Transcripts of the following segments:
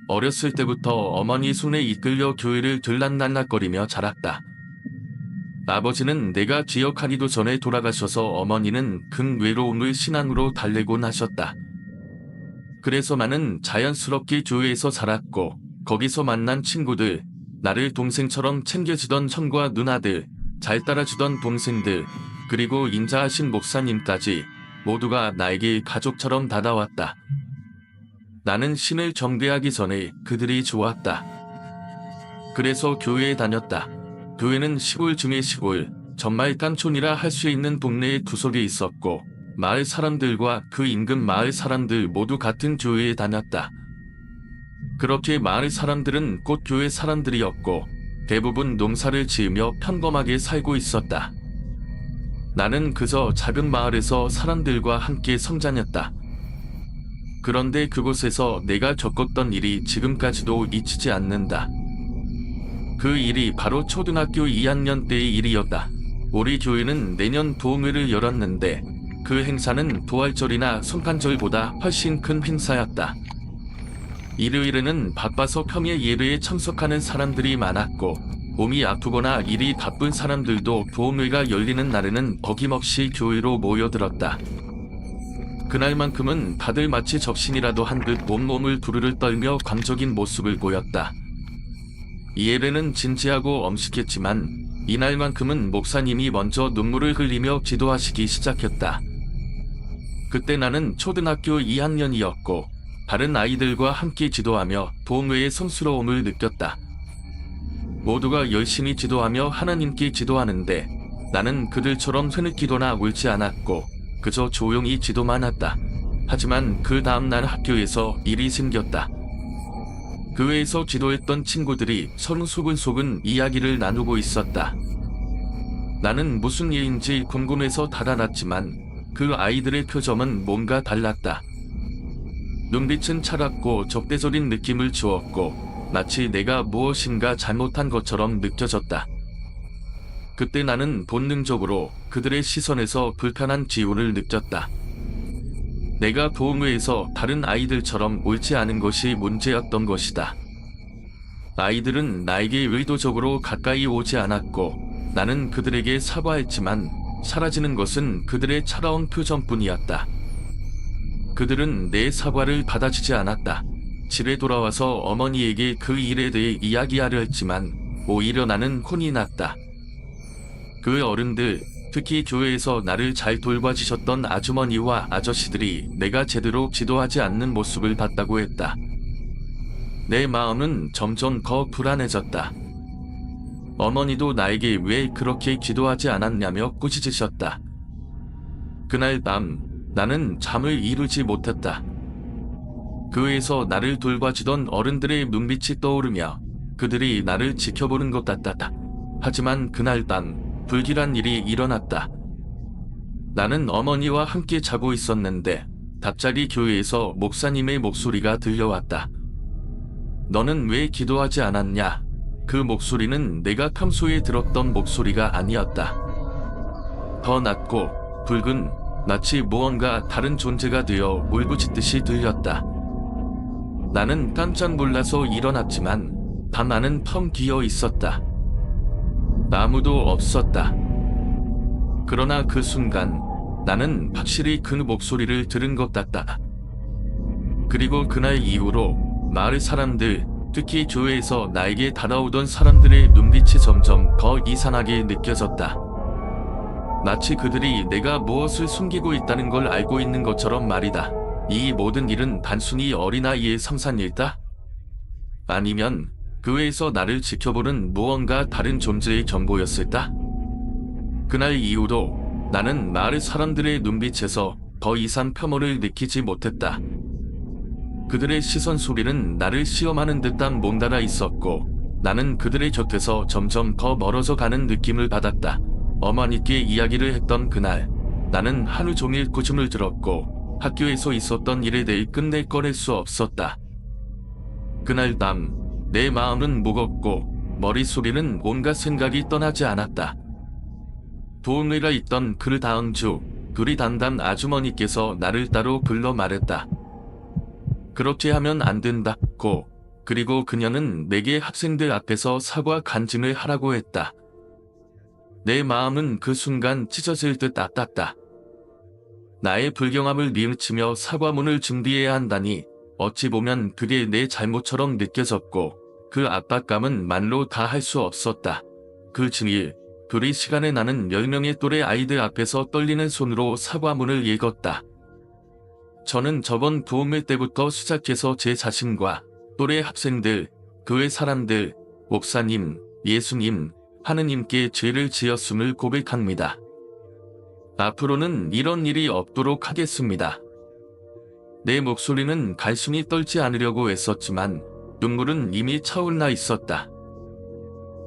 어렸을 때부터 어머니 손에 이끌려 교회를 들락날락거리며 자랐다. 아버지는 내가 기억하기도 전에 돌아가셔서 어머니는 극외로움을 신앙으로 달래곤 하셨다. 그래서 나는 자연스럽게 교회에서 자랐고 거기서 만난 친구들, 나를 동생처럼 챙겨주던 형과 누나들, 잘 따라주던 동생들, 그리고 인자하신 목사님까지 모두가 나에게 가족처럼 다가왔다. 나는 신을 정죄하기 전에 그들이 좋았다. 그래서 교회에 다녔다. 교회는 시골 중의 시골, 정말 깐촌이라 할 수 있는 동네의 구석에 있었고 마을 사람들과 그 인근 마을 사람들 모두 같은 교회에 다녔다. 그렇게 마을 사람들은 곧 교회 사람들이었고 대부분 농사를 지으며 평범하게 살고 있었다. 나는 그저 작은 마을에서 사람들과 함께 성장했다. 그런데 그곳에서 내가 겪었던 일이 지금까지도 잊히지 않는다. 그 일이 바로 초등학교 2학년 때의 일이었다. 우리 교회는 내년 도움회를 열었는데 그 행사는 부활절이나 성탄절보다 훨씬 큰 행사였다. 일요일에는 바빠서 평일 예배에 참석하는 사람들이 많았고 몸이 아프거나 일이 바쁜 사람들도 도움회가 열리는 날에는 어김없이 교회로 모여들었다. 그날만큼은 다들 마치 적신이라도 한 듯 온몸을 부르르 떨며 광적인 모습을 보였다. 이 예배는 진지하고 엄숙했지만 이날만큼은 목사님이 먼저 눈물을 흘리며 기도하시기 시작했다. 그때 나는 초등학교 2학년이었고 다른 아이들과 함께 기도하며 도움회의 성스러움을 느꼈다. 모두가 열심히 기도하며 하나님께 기도하는데 나는 그들처럼 흐느끼거나 울지 않았고 그저 조용히 기도만 했다. 하지만 그 다음날 학교에서 일이 생겼다. 교회에서 기도했던 친구들이 서로 소근소근 이야기를 나누고 있었다. 나는 무슨 일인지 궁금해서 달아났지만 그 아이들의 표정은 뭔가 달랐다. 눈빛은 차갑고 적대적인 느낌을 주었고 마치 내가 무엇인가 잘못한 것처럼 느껴졌다. 그때 나는 본능적으로 그들의 시선에서 불편한 기운을 느꼈다. 내가 도움회에서 다른 아이들처럼 옳지 않은 것이 문제였던 것이다. 아이들은 나에게 의도적으로 가까이 오지 않았고 나는 그들에게 사과했지만 사라지는 것은 그들의 차가운 표정뿐이었다. 그들은 내 사과를 받아주지 않았다. 집에 돌아와서 어머니에게 그 일에 대해 이야기하려 했지만 오히려 나는 혼이 났다. 그 어른들, 특히 교회에서 나를 잘 돌봐주셨던 아주머니와 아저씨들이 내가 제대로 기도하지 않는 모습을 봤다고 했다. 내 마음은 점점 더 불안해졌다. 어머니도 나에게 왜 그렇게 기도하지 않았냐며 꾸짖으셨다. 그날 밤 나는 잠을 이루지 못했다. 교회에서 나를 돌봐주던 어른들의 눈빛이 떠오르며 그들이 나를 지켜보는 것 같았다. 하지만 그날 밤 불길한 일이 일어났다. 나는 어머니와 함께 자고 있었는데 갑자기 교회에서 목사님의 목소리가 들려왔다. 너는 왜 기도하지 않았냐? 그 목소리는 내가 평소에 들었던 목소리가 아니었다. 더 낮고 붉은 마치 무언가 다른 존재가 되어 울부짖듯이 들렸다. 나는 깜짝 놀라서 일어났지만 방 안은 텅 비어 있었다. 아무도 없었다. 그러나 그 순간 나는 확실히 그 목소리를 들은 것 같다. 그리고 그날 이후로 마을 사람들, 특히 교회에서 나에게 다가오던 사람들의 눈빛이 점점 더 이상하게 느껴졌다. 마치 그들이 내가 무엇을 숨기고 있다는 걸 알고 있는 것처럼 말이다. 이 모든 일은 단순히 어린아이의 상상일까? 아니면 교회에서 나를 지켜보는 무언가 다른 존재의 정보였을까? 그날 이후로 나는 마을 사람들의 눈빛에서 더 이상 폄하를 느끼지 못했다. 그들의 시선 소리는 나를 시험하는 듯한 몬달아 있었고 나는 그들의 곁에서 점점 더 멀어져 가는 느낌을 받았다. 어머니께 이야기를 했던 그날 나는 하루 종일 고심을 들었고 학교에서 있었던 일에 대해 끝내 꺼낼 수 없었다. 그날 밤 내 마음은 무겁고 머릿속에는 온갖 생각이 떠나지 않았다. 도움회가 있던 그 다음 주 둘이 담당 아주머니께서 나를 따로 불러 말했다. 그렇게 하면 안 된다고 그리고 그녀는 내게 학생들 앞에서 사과 간증을 하라고 했다. 내 마음은 그 순간 찢어질 듯 아팠다. 나의 불경함을 뉘우치며 사과문을 준비해야 한다니 어찌 보면 그게 내 잘못처럼 느껴졌고 그 압박감은 말로 다 할 수 없었다. 그 즈일, 둘이 시간에 나는 10명의 또래 아이들 앞에서 떨리는 손으로 사과문을 읽었다. 저는 저번 도움회 때부터 시작해서 제 자신과 또래 학생들, 교회 사람들, 목사님, 예수님, 하느님께 죄를 지었음을 고백합니다. 앞으로는 이런 일이 없도록 하겠습니다. 내 목소리는 갈순이 떨지 않으려고 애썼지만 눈물은 이미 차올라 있었다.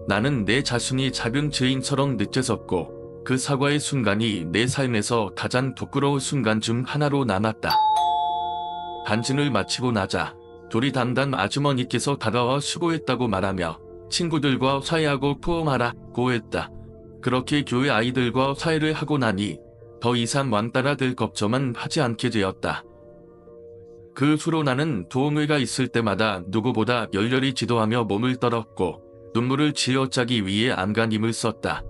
나는 내 자신이 작은 죄인처럼 느껴졌고 그 사과의 순간이 내 삶에서 가장 부끄러운 순간 중 하나로 남았다. 간증을 마치고 나자 둘이 담당 아주머니께서 다가와 수고했다고 말하며 친구들과 화해하고 포옹하라고 했다. 그렇게 교회 아이들과 화해를 하고 나니 더 이상 왕따라 될 걱정은 하지 않게 되었다. 그 후로 나는 도움회가 있을 때마다 누구보다 열렬히 기도하며 몸을 떨었고 눈물을 쥐어짜기 위해 안간힘을 썼다.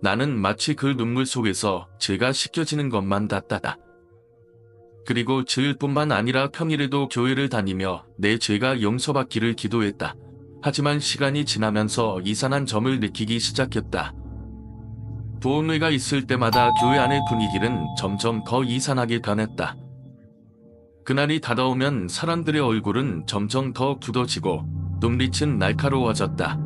나는 마치 그 눈물 속에서 죄가 씻겨지는 것만 같았다. 그리고 즈일뿐만 아니라 평일에도 교회를 다니며 내 죄가 용서받기를 기도했다. 하지만 시간이 지나면서 이상한 점을 느끼기 시작했다. 도움회가 있을 때마다 교회 안의 분위기는 점점 더 이상하게 변했다. 그날이 다가오면 사람들의 얼굴은 점점 더 굳어지고 눈빛은 날카로워졌다.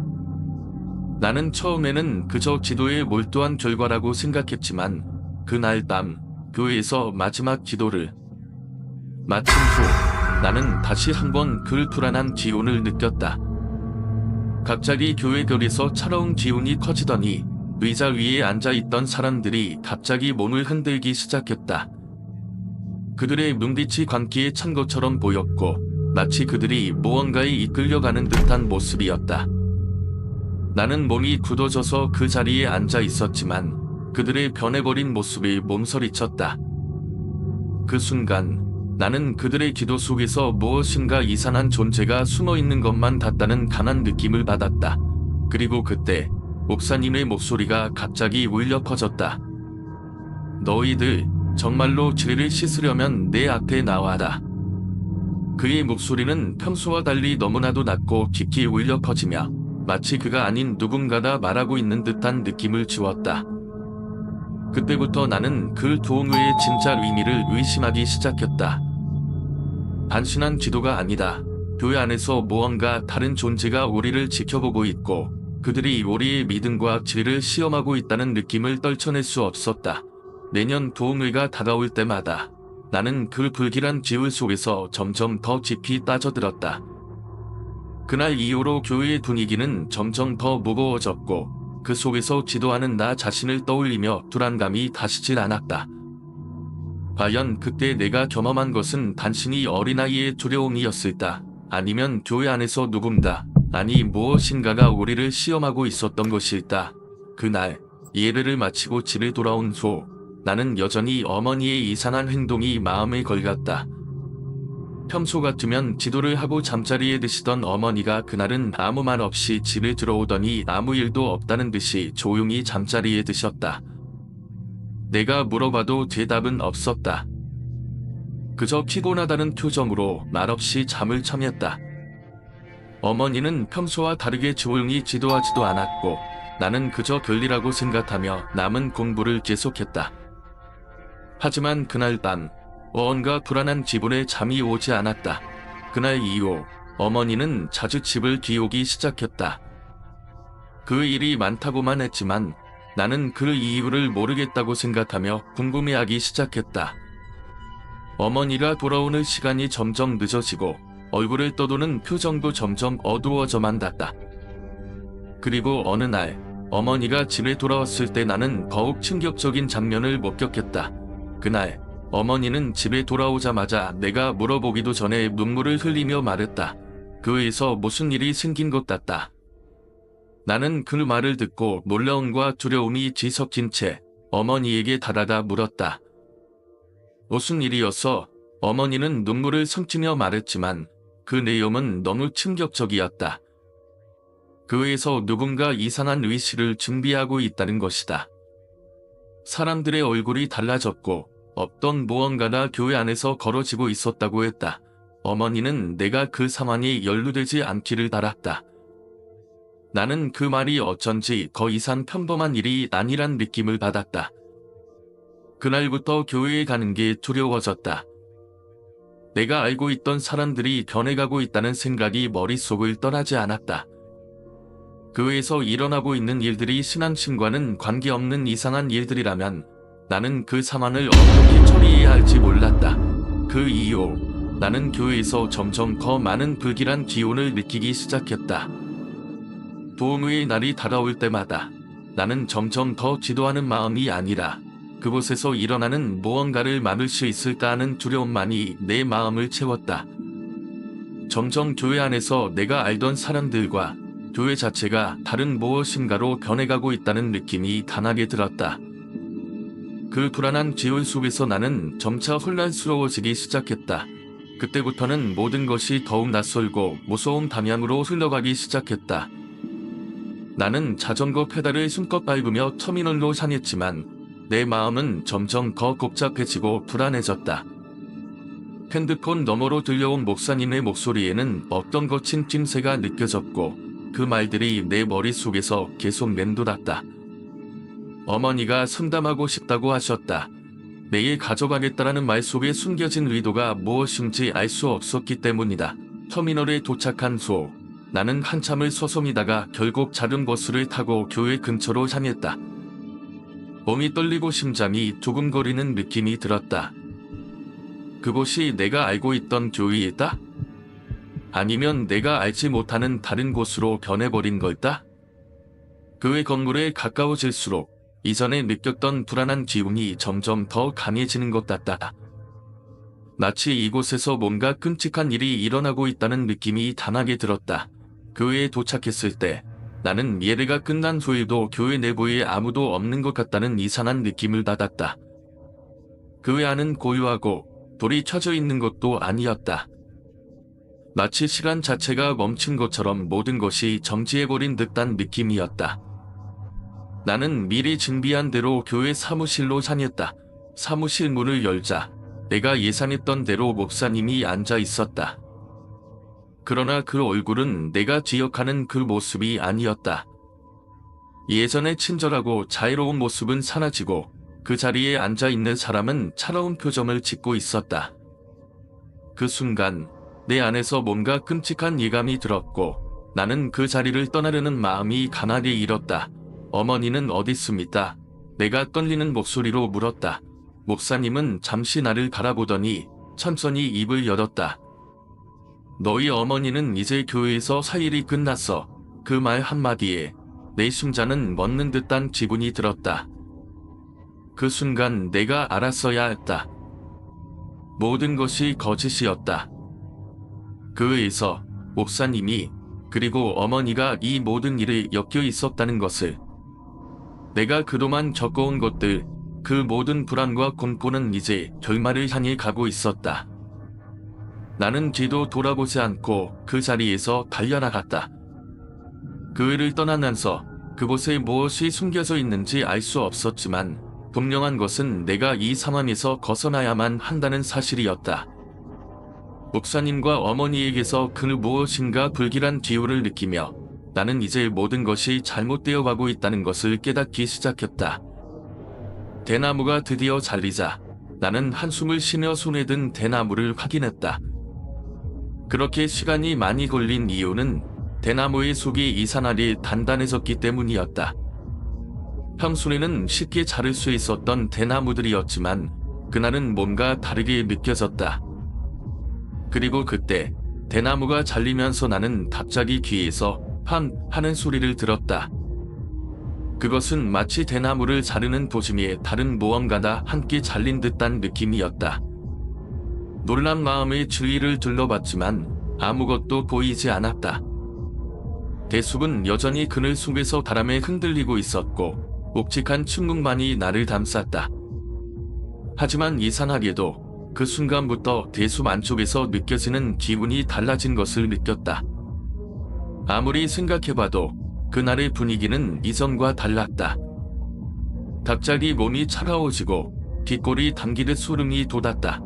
나는 처음에는 그저 기도에 몰두한 결과라고 생각했지만 그날 밤 교회에서 마지막 기도를 마친 후 나는 다시 한번 그 불안한 기운을 느꼈다. 갑자기 교회 거리에서 차가운 기운이 커지더니 의자 위에 앉아있던 사람들이 갑자기 몸을 흔들기 시작했다. 그들의 눈빛이 광기에 찬 것처럼 보였고 마치 그들이 무언가에 이끌려가는 듯한 모습이었다. 나는 몸이 굳어져서 그 자리에 앉아 있었지만 그들의 변해버린 모습이 몸서리쳤다. 그 순간 나는 그들의 기도 속에서 무엇인가 이상한 존재가 숨어있는 것만 같다는 강한 느낌을 받았다. 그리고 그때 목사님의 목소리가 갑자기 울려 퍼졌다. 너희들 정말로 죄를 씻으려면 내 앞에 나와라. 그의 목소리는 평소와 달리 너무나도 낮고 깊이 울려 퍼지며 마치 그가 아닌 누군가가 말하고 있는 듯한 느낌을 주었다. 그때부터 나는 그 도움회의 진짜 의미를 의심하기 시작했다. 단순한 기도가 아니다. 교회 안에서 무언가 다른 존재가 우리를 지켜보고 있고 그들이 우리의 믿음과 죄를 시험하고 있다는 느낌을 떨쳐낼 수 없었다. 내년 도움회가 다가올 때마다 나는 그 불길한 기울 속에서 점점 더 깊이 빠져들었다. 그날 이후로 교회의 분위기는 점점 더 무거워졌고 그 속에서 기도하는 나 자신을 떠올리며 불안감이 가시질 않았다. 과연 그때 내가 경험한 것은 단순히 어린아이의 두려움이었을까? 아니면 교회 안에서 누군가, 아니 무엇인가가 우리를 시험하고 있었던 것일까? 그날 예배를 마치고 집에 돌아온 후 나는 여전히 어머니의 이상한 행동이 마음에 걸렸다. 평소 같으면 기도를 하고 잠자리에 드시던 어머니가 그날은 아무 말 없이 집에 들어오더니 아무 일도 없다는 듯이 조용히 잠자리에 드셨다. 내가 물어봐도 대답은 없었다. 그저 피곤하다는 표정으로 말없이 잠을 청했다. 어머니는 평소와 다르게 조용히 기도하지도 않았고 나는 그저 별일이라고 생각하며 남은 공부를 계속했다. 하지만 그날 밤 무언가 불안한 기분에 잠이 오지 않았다. 그날 이후 어머니는 자주 집을 비우기 시작했다. 그 일이 많다고만 했지만 나는 그 이유를 모르겠다고 생각하며 궁금해하기 시작했다. 어머니가 돌아오는 시간이 점점 늦어지고 얼굴을 떠도는 표정도 점점 어두워져만 갔다. 그리고 어느 날 어머니가 집에 돌아왔을 때 나는 더욱 충격적인 장면을 목격했다. 그날 어머니는 집에 돌아오자마자 내가 물어보기도 전에 눈물을 흘리며 말했다. 교회에서 무슨 일이 생긴 것 같다. 나는 그 말을 듣고 놀라움과 두려움이 뒤섞인 채 어머니에게 달아가 물었다. 무슨 일이었어? 어머니는 눈물을 삼키며 말했지만 그 내용은 너무 충격적이었다. 교회에서 누군가 이상한 의식을 준비하고 있다는 것이다. 사람들의 얼굴이 달라졌고 없던 무언가가 교회 안에서 걸어지고 있었다고 했다. 어머니는 내가 그 상황에 연루되지 않기를 바랐다. 나는 그 말이 어쩐지 더 이상 평범한 일이 아니란 느낌을 받았다. 그날부터 교회에 가는 게 두려워졌다. 내가 알고 있던 사람들이 변해가고 있다는 생각이 머릿속을 떠나지 않았다. 교회에서 일어나고 있는 일들이 신앙심과는 관계없는 이상한 일들이라면 나는 그 상황을 어떻게 처리해야 할지 몰랐다. 그 이후 나는 교회에서 점점 더 많은 불길한 기운을 느끼기 시작했다. 도움의 날이 다가올 때마다 나는 점점 더 지도하는 마음이 아니라 그곳에서 일어나는 무언가를 막을 수 있을까 하는 두려움만이 내 마음을 채웠다. 점점 교회 안에서 내가 알던 사람들과 교회 자체가 다른 무엇인가로 변해가고 있다는 느낌이 강하게 들었다. 그 불안한 지울 속에서 나는 점차 혼란스러워지기 시작했다. 그때부터는 모든 것이 더욱 낯설고 무서운 방향으로 흘러가기 시작했다. 나는 자전거 페달을 숨껏 밟으며 터미널로 향했지만 내 마음은 점점 더 복잡해지고 불안해졌다. 핸드폰 너머로 들려온 목사님의 목소리에는 어떤 거친 낌새가 느껴졌고 그 말들이 내 머릿속에서 계속 맴돌았다. 어머니가 상담하고 싶다고 하셨다. 내일 가져가겠다라는 말 속에 숨겨진 의도가 무엇인지 알 수 없었기 때문이다. 터미널에 도착한 후 나는 한참을 서성이다가 결국 작은 버스를 타고 교회 근처로 향했다. 몸이 떨리고 심장이 두근거리는 느낌이 들었다. 그곳이 내가 알고 있던 교회이다? 아니면 내가 알지 못하는 다른 곳으로 변해버린 걸까? 교회 건물에 가까워질수록 이전에 느꼈던 불안한 기운이 점점 더 강해지는 것 같다. 마치 이곳에서 뭔가 끔찍한 일이 일어나고 있다는 느낌이 강하게 들었다. 교회에 도착했을 때 나는 예배가 끝난 후에도 교회 내부에 아무도 없는 것 같다는 이상한 느낌을 받았다. 교회 안은 고요하고 불이 켜져 있는 것도 아니었다. 마치 시간 자체가 멈춘 것처럼 모든 것이 정지해버린 듯한 느낌이었다. 나는 미리 준비한 대로 교회 사무실로 향했다. 사무실 문을 열자 내가 예상했던 대로 목사님이 앉아 있었다. 그러나 그 얼굴은 내가 기억하는 그 모습이 아니었다. 예전의 친절하고 자애로운 모습은 사라지고 그 자리에 앉아 있는 사람은 차가운 표정을 짓고 있었다. 그 순간 내 안에서 뭔가 끔찍한 예감이 들었고 나는 그 자리를 떠나려는 마음이 강하게 일었다. 어머니는 어디 있습니까? 내가 떨리는 목소리로 물었다. 목사님은 잠시 나를 바라보더니 천천히 입을 열었다. 너희 어머니는 이제 교회에서 사일이 끝났어. 그 말 한마디에 내 심장은 멎는 듯한 기분이 들었다. 그 순간 내가 알았어야 했다. 모든 것이 거짓이었다. 교회에서 목사님이 그리고 어머니가 이 모든 일에 엮여 있었다는 것을. 내가 그동안 겪어온 것들, 그 모든 불안과 공포는 이제 결말을 향해 가고 있었다. 나는 뒤도 돌아보지 않고 그 자리에서 달려나갔다. 교회를 떠나면서 그곳에 무엇이 숨겨져 있는지 알 수 없었지만 분명한 것은 내가 이 상황에서 벗어나야만 한다는 사실이었다. 목사님과 어머니에게서 그 무엇인가 불길한 기운을 느끼며 나는 이제 모든 것이 잘못되어 가고 있다는 것을 깨닫기 시작했다. 대나무가 드디어 잘리자 나는 한숨을 쉬며 손에 든 대나무를 확인했다. 그렇게 시간이 많이 걸린 이유는 대나무의 속이 이상하게 단단해졌기 때문이었다. 평소에는 쉽게 자를 수 있었던 대나무들이었지만 그날은 뭔가 다르게 느껴졌다. 그리고 그때 대나무가 잘리면서 나는 갑자기 귀에서 팡 하는 소리를 들었다. 그것은 마치 대나무를 자르는 도중에 다른 무언가가 함께 잘린 듯한 느낌이었다. 놀란 마음에 주위를 둘러봤지만 아무것도 보이지 않았다. 대숲은 여전히 그늘 속에서 바람에 흔들리고 있었고 묵직한 침묵만이 나를 감쌌다. 하지만 이상하게도 그 순간부터 대숲 안쪽에서 느껴지는 기분이 달라진 것을 느꼈다. 아무리 생각해봐도 그날의 분위기는 이전과 달랐다. 갑자기 몸이 차가워지고 뒷골이 당기듯 소름이 돋았다.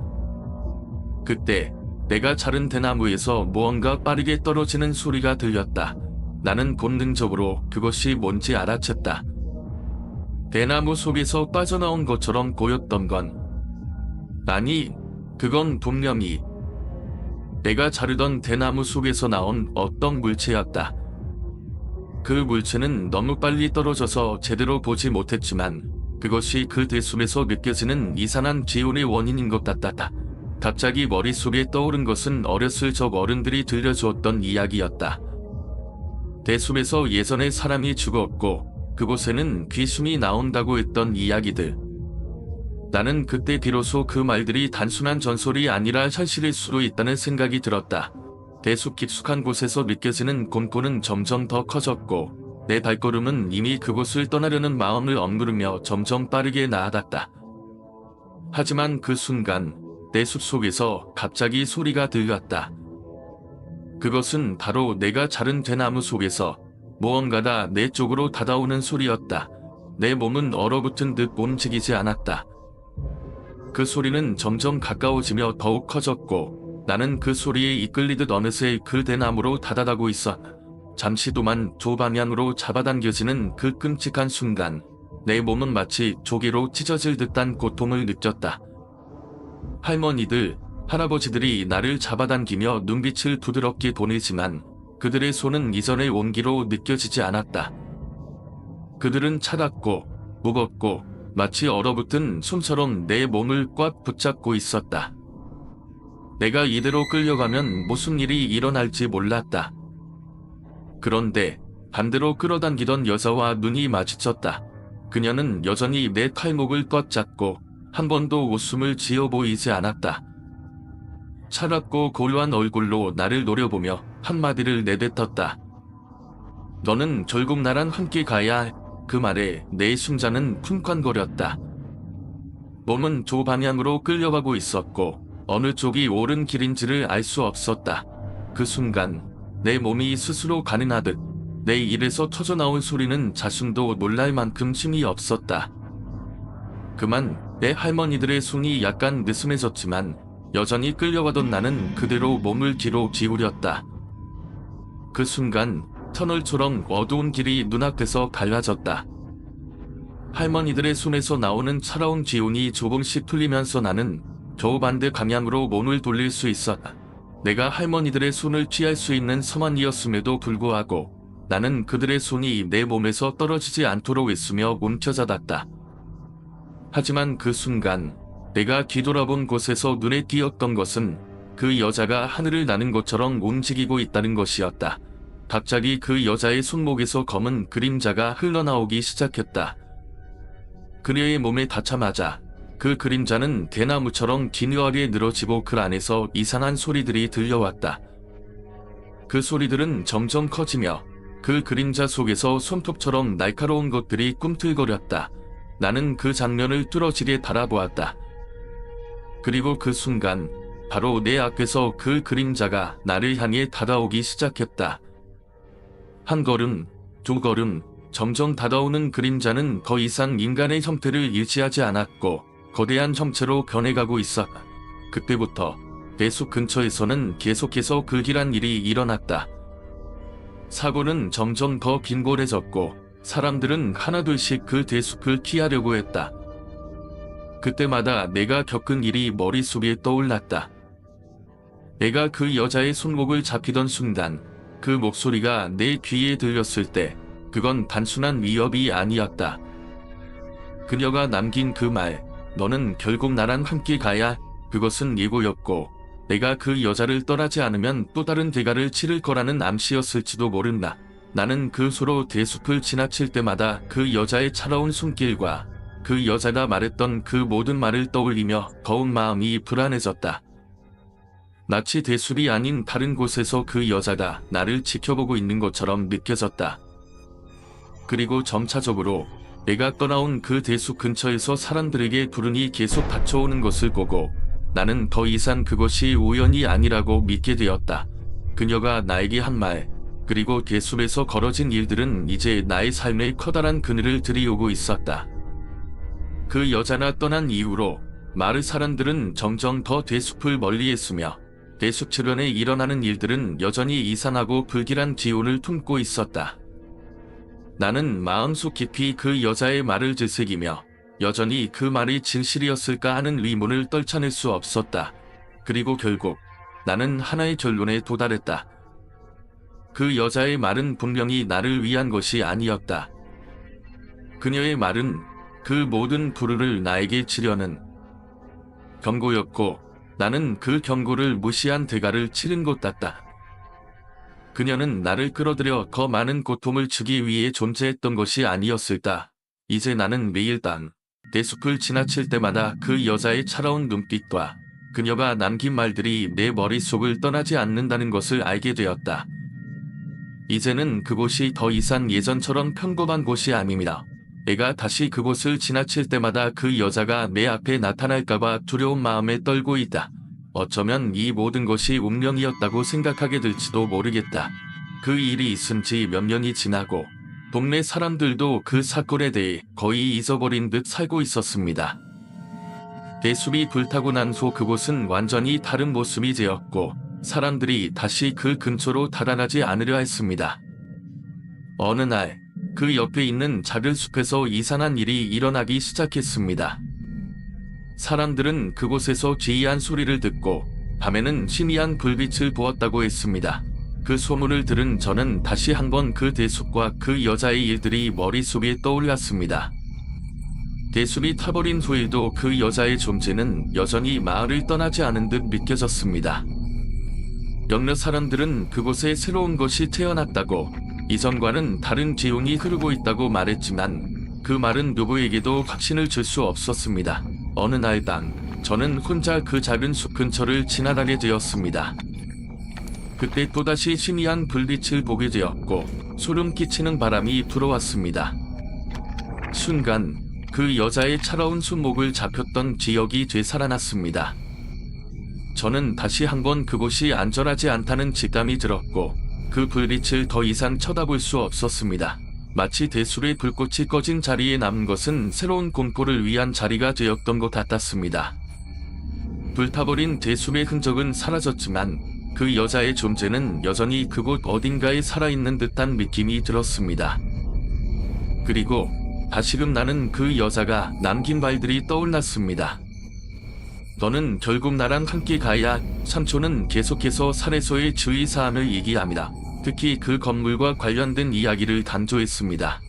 그때 내가 자른 대나무에서 무언가 빠르게 떨어지는 소리가 들렸다. 나는 본능적으로 그것이 뭔지 알아챘다. 대나무 속에서 빠져나온 것처럼 보였던 건 아니, 그건 분명히 내가 자르던 대나무 속에서 나온 어떤 물체였다. 그 물체는 너무 빨리 떨어져서 제대로 보지 못했지만 그것이 그 대숲에서 느껴지는 이상한 기운의 원인인 것 같았다. 갑자기 머릿속에 떠오른 것은 어렸을 적 어른들이 들려주었던 이야기였다. 대숲에서 예전에 사람이 죽었고 그곳에는 귀신이 나온다고 했던 이야기들. 나는 그때 비로소 그 말들이 단순한 전설이 아니라 현실일 수도 있다는 생각이 들었다. 대숲 깊숙한 곳에서 느껴지는 공포는 점점 더 커졌고 내 발걸음은 이미 그곳을 떠나려는 마음을 억누르며 점점 빠르게 나아갔다. 하지만 그 순간 내 숲속에서 갑자기 소리가 들렸다. 그것은 바로 내가 자른 대나무 속에서 무언가가 내 쪽으로 다가오는 소리였다. 내 몸은 얼어붙은 듯 움직이지 않았다. 그 소리는 점점 가까워지며 더욱 커졌고 나는 그 소리에 이끌리듯 어느새 그 대나무로 다가가고 있어. 잠시 동안 두 방향으로 잡아당겨지는 그 끔찍한 순간 내 몸은 마치 조개로 찢어질 듯한 고통을 느꼈다. 할머니들, 할아버지들이 나를 잡아당기며 눈빛을 부드럽게 보내지만 그들의 손은 이전의 온기로 느껴지지 않았다. 그들은 차갑고 무겁고 마치 얼어붙은 솜처럼 내 몸을 꽉 붙잡고 있었다. 내가 이대로 끌려가면 무슨 일이 일어날지 몰랐다. 그런데 반대로 끌어당기던 여자와 눈이 마주쳤다. 그녀는 여전히 내 칼목을 꽉 잡고 한 번도 웃음을 지어 보이지 않았다. 차갑고 고요한 얼굴로 나를 노려보며 한마디를 내뱉었다. 너는 결국 나랑 함께 가야. 그 말에 내 심장은 쿵쾅거렸다. 몸은 두 방향으로 끌려가고 있었고 어느 쪽이 옳은 길인지를 알 수 없었다. 그 순간 내 몸이 스스로 가능하듯 내 입에서 터져나온 소리는 자신도 놀랄 만큼 힘이 없었다. 그만 내 할머니들의 손이 약간 느슨해졌지만 여전히 끌려가던 나는 그대로 몸을 뒤로 기울였다. 그 순간 터널처럼 어두운 길이 눈앞에서 갈라졌다. 할머니들의 손에서 나오는 차가운 기운이 조금씩 풀리면서 나는 겨우 반대 방향으로 몸을 돌릴 수 있었다. 내가 할머니들의 손을 피할 수 있는 상황이었음에도 불구하고 나는 그들의 손이 내 몸에서 떨어지지 않도록 애쓰며 움켜잡았다. 하지만 그 순간 내가 뒤돌아본 곳에서 눈에 띄었던 것은 그 여자가 하늘을 나는 것처럼 움직이고 있다는 것이었다. 갑자기 그 여자의 손목에서 검은 그림자가 흘러나오기 시작했다. 그녀의 몸에 닿자마자 그 그림자는 대나무처럼 기묘하게 늘어지고 그 안에서 이상한 소리들이 들려왔다. 그 소리들은 점점 커지며 그 그림자 속에서 손톱처럼 날카로운 것들이 꿈틀거렸다. 나는 그 장면을 뚫어지게 바라보았다. 그리고 그 순간 바로 내 앞에서 그 그림자가 나를 향해 다가오기 시작했다. 한 걸음, 두 걸음, 점점 다가오는 그림자는 더 이상 인간의 형태를 유지하지 않았고 거대한 형체로 변해가고 있었다. 그때부터 대숲 근처에서는 계속해서 불길한 일이 일어났다. 사고는 점점 더 빈곤해졌고 사람들은 하나둘씩 그 대숲을 피하려고 했다. 그때마다 내가 겪은 일이 머릿속에 떠올랐다. 내가 그 여자의 손목을 잡히던 순간 그 목소리가 내 귀에 들렸을 때 그건 단순한 위협이 아니었다. 그녀가 남긴 그 말, 너는 결국 나랑 함께 가야. 그것은 예고였고 내가 그 여자를 떠나지 않으면 또 다른 대가를 치를 거라는 암시였을지도 모른다. 나는 그 소로 대숲을 지나칠 때마다 그 여자의 차가운 손길과 그 여자가 말했던 그 모든 말을 떠올리며 더욱 마음이 불안해졌다. 마치 대숲이 아닌 다른 곳에서 그 여자가 나를 지켜보고 있는 것처럼 느껴졌다. 그리고 점차적으로 내가 떠나온 그 대숲 근처에서 사람들에게 불운이 계속 닥쳐오는 것을 보고 나는 더 이상 그것이 우연이 아니라고 믿게 되었다. 그녀가 나에게 한 말, 그리고 대숲에서 걸어진 일들은 이제 나의 삶에 커다란 그늘을 들이오고 있었다. 그 여자가 떠난 이후로 마을 사람들은 점점 더 대숲을 멀리했으며 대숲 주변에 일어나는 일들은 여전히 이상하고 불길한 기운을 품고 있었다. 나는 마음속 깊이 그 여자의 말을 되새기며 여전히 그 말이 진실이었을까 하는 의문을 떨쳐낼 수 없었다. 그리고 결국 나는 하나의 결론에 도달했다. 그 여자의 말은 분명히 나를 위한 것이 아니었다. 그녀의 말은 그 모든 불의를 나에게 지려는 경고였고 나는 그 경고를 무시한 대가를 치른 것 같다. 그녀는 나를 끌어들여 더 많은 고통을 주기 위해 존재했던 것이 아니었을까. 이제 나는 매일 밤 대숲을 지나칠 때마다 그 여자의 차가운 눈빛과 그녀가 남긴 말들이 내 머릿속을 떠나지 않는다는 것을 알게 되었다. 이제는 그곳이 더 이상 예전처럼 평범한 곳이 아닙니다. 내가 다시 그곳을 지나칠 때마다 그 여자가 내 앞에 나타날까봐 두려운 마음에 떨고 있다. 어쩌면 이 모든 것이 운명이었다고 생각하게 될지도 모르겠다. 그 일이 있은 지 몇 년이 지나고 동네 사람들도 그 사건에 대해 거의 잊어버린 듯 살고 있었습니다. 대숲이 불타고 난 후 그곳은 완전히 다른 모습이 되었고 사람들이 다시 그 근처로 달아나지 않으려 했습니다. 어느 날 그 옆에 있는 작은 숲에서 이상한 일이 일어나기 시작했습니다. 사람들은 그곳에서 기이한 소리를 듣고 밤에는 희미한 불빛을 보았다고 했습니다. 그 소문을 들은 저는 다시 한번 그 대숲과 그 여자의 일들이 머릿속에 떠올랐습니다. 대숲이 타버린 후에도 그 여자의 존재는 여전히 마을을 떠나지 않은 듯 믿겨졌습니다. 몇몇 사람들은 그곳에 새로운 것이 태어났다고, 이전과는 다른 기운이 흐르고 있다고 말했지만 그 말은 누구에게도 확신을 줄 수 없었습니다. 어느 날 밤 저는 혼자 그 작은 숲 근처를 지나가게 되었습니다. 그때 또다시 희미한 불빛을 보게 되었고 소름 끼치는 바람이 불어왔습니다. 순간 그 여자의 차가운 손목을 잡혔던 기억이 되살아났습니다. 저는 다시 한번 그곳이 안전하지 않다는 직감이 들었고 그 불빛을 더 이상 쳐다볼 수 없었습니다. 마치 대숲의 불꽃이 꺼진 자리에 남은 것은 새로운 공포를 위한 자리가 되었던 것 같았습니다. 불타버린 대숲의 흔적은 사라졌지만 그 여자의 존재는 여전히 그곳 어딘가에 살아있는 듯한 느낌이 들었습니다. 그리고 다시금 나는 그 여자가 남긴 말들이 떠올랐습니다. 너는 결국 나랑 함께 가야. 삼촌은 계속해서 살해소의 주의사항을 얘기합니다. 특히 그 건물과 관련된 이야기를 강조했습니다.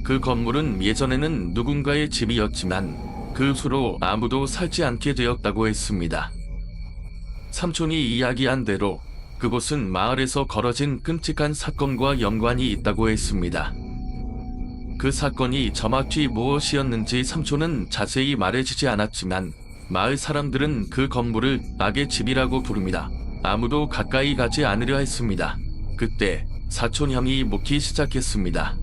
그 건물은 예전에는 누군가의 집이었지만 그 후로 아무도 살지 않게 되었다고 했습니다. 삼촌이 이야기한 대로 그곳은 마을에서 벌어진 끔찍한 사건과 연관이 있다고 했습니다. 그 사건이 정확히 무엇이었는지 삼촌은 자세히 말해주지 않았지만 마을 사람들은 그 건물을 악의 집이라고 부릅니다. 아무도 가까이 가지 않으려 했습니다. 그때 사촌 형이 묻기 시작했습니다.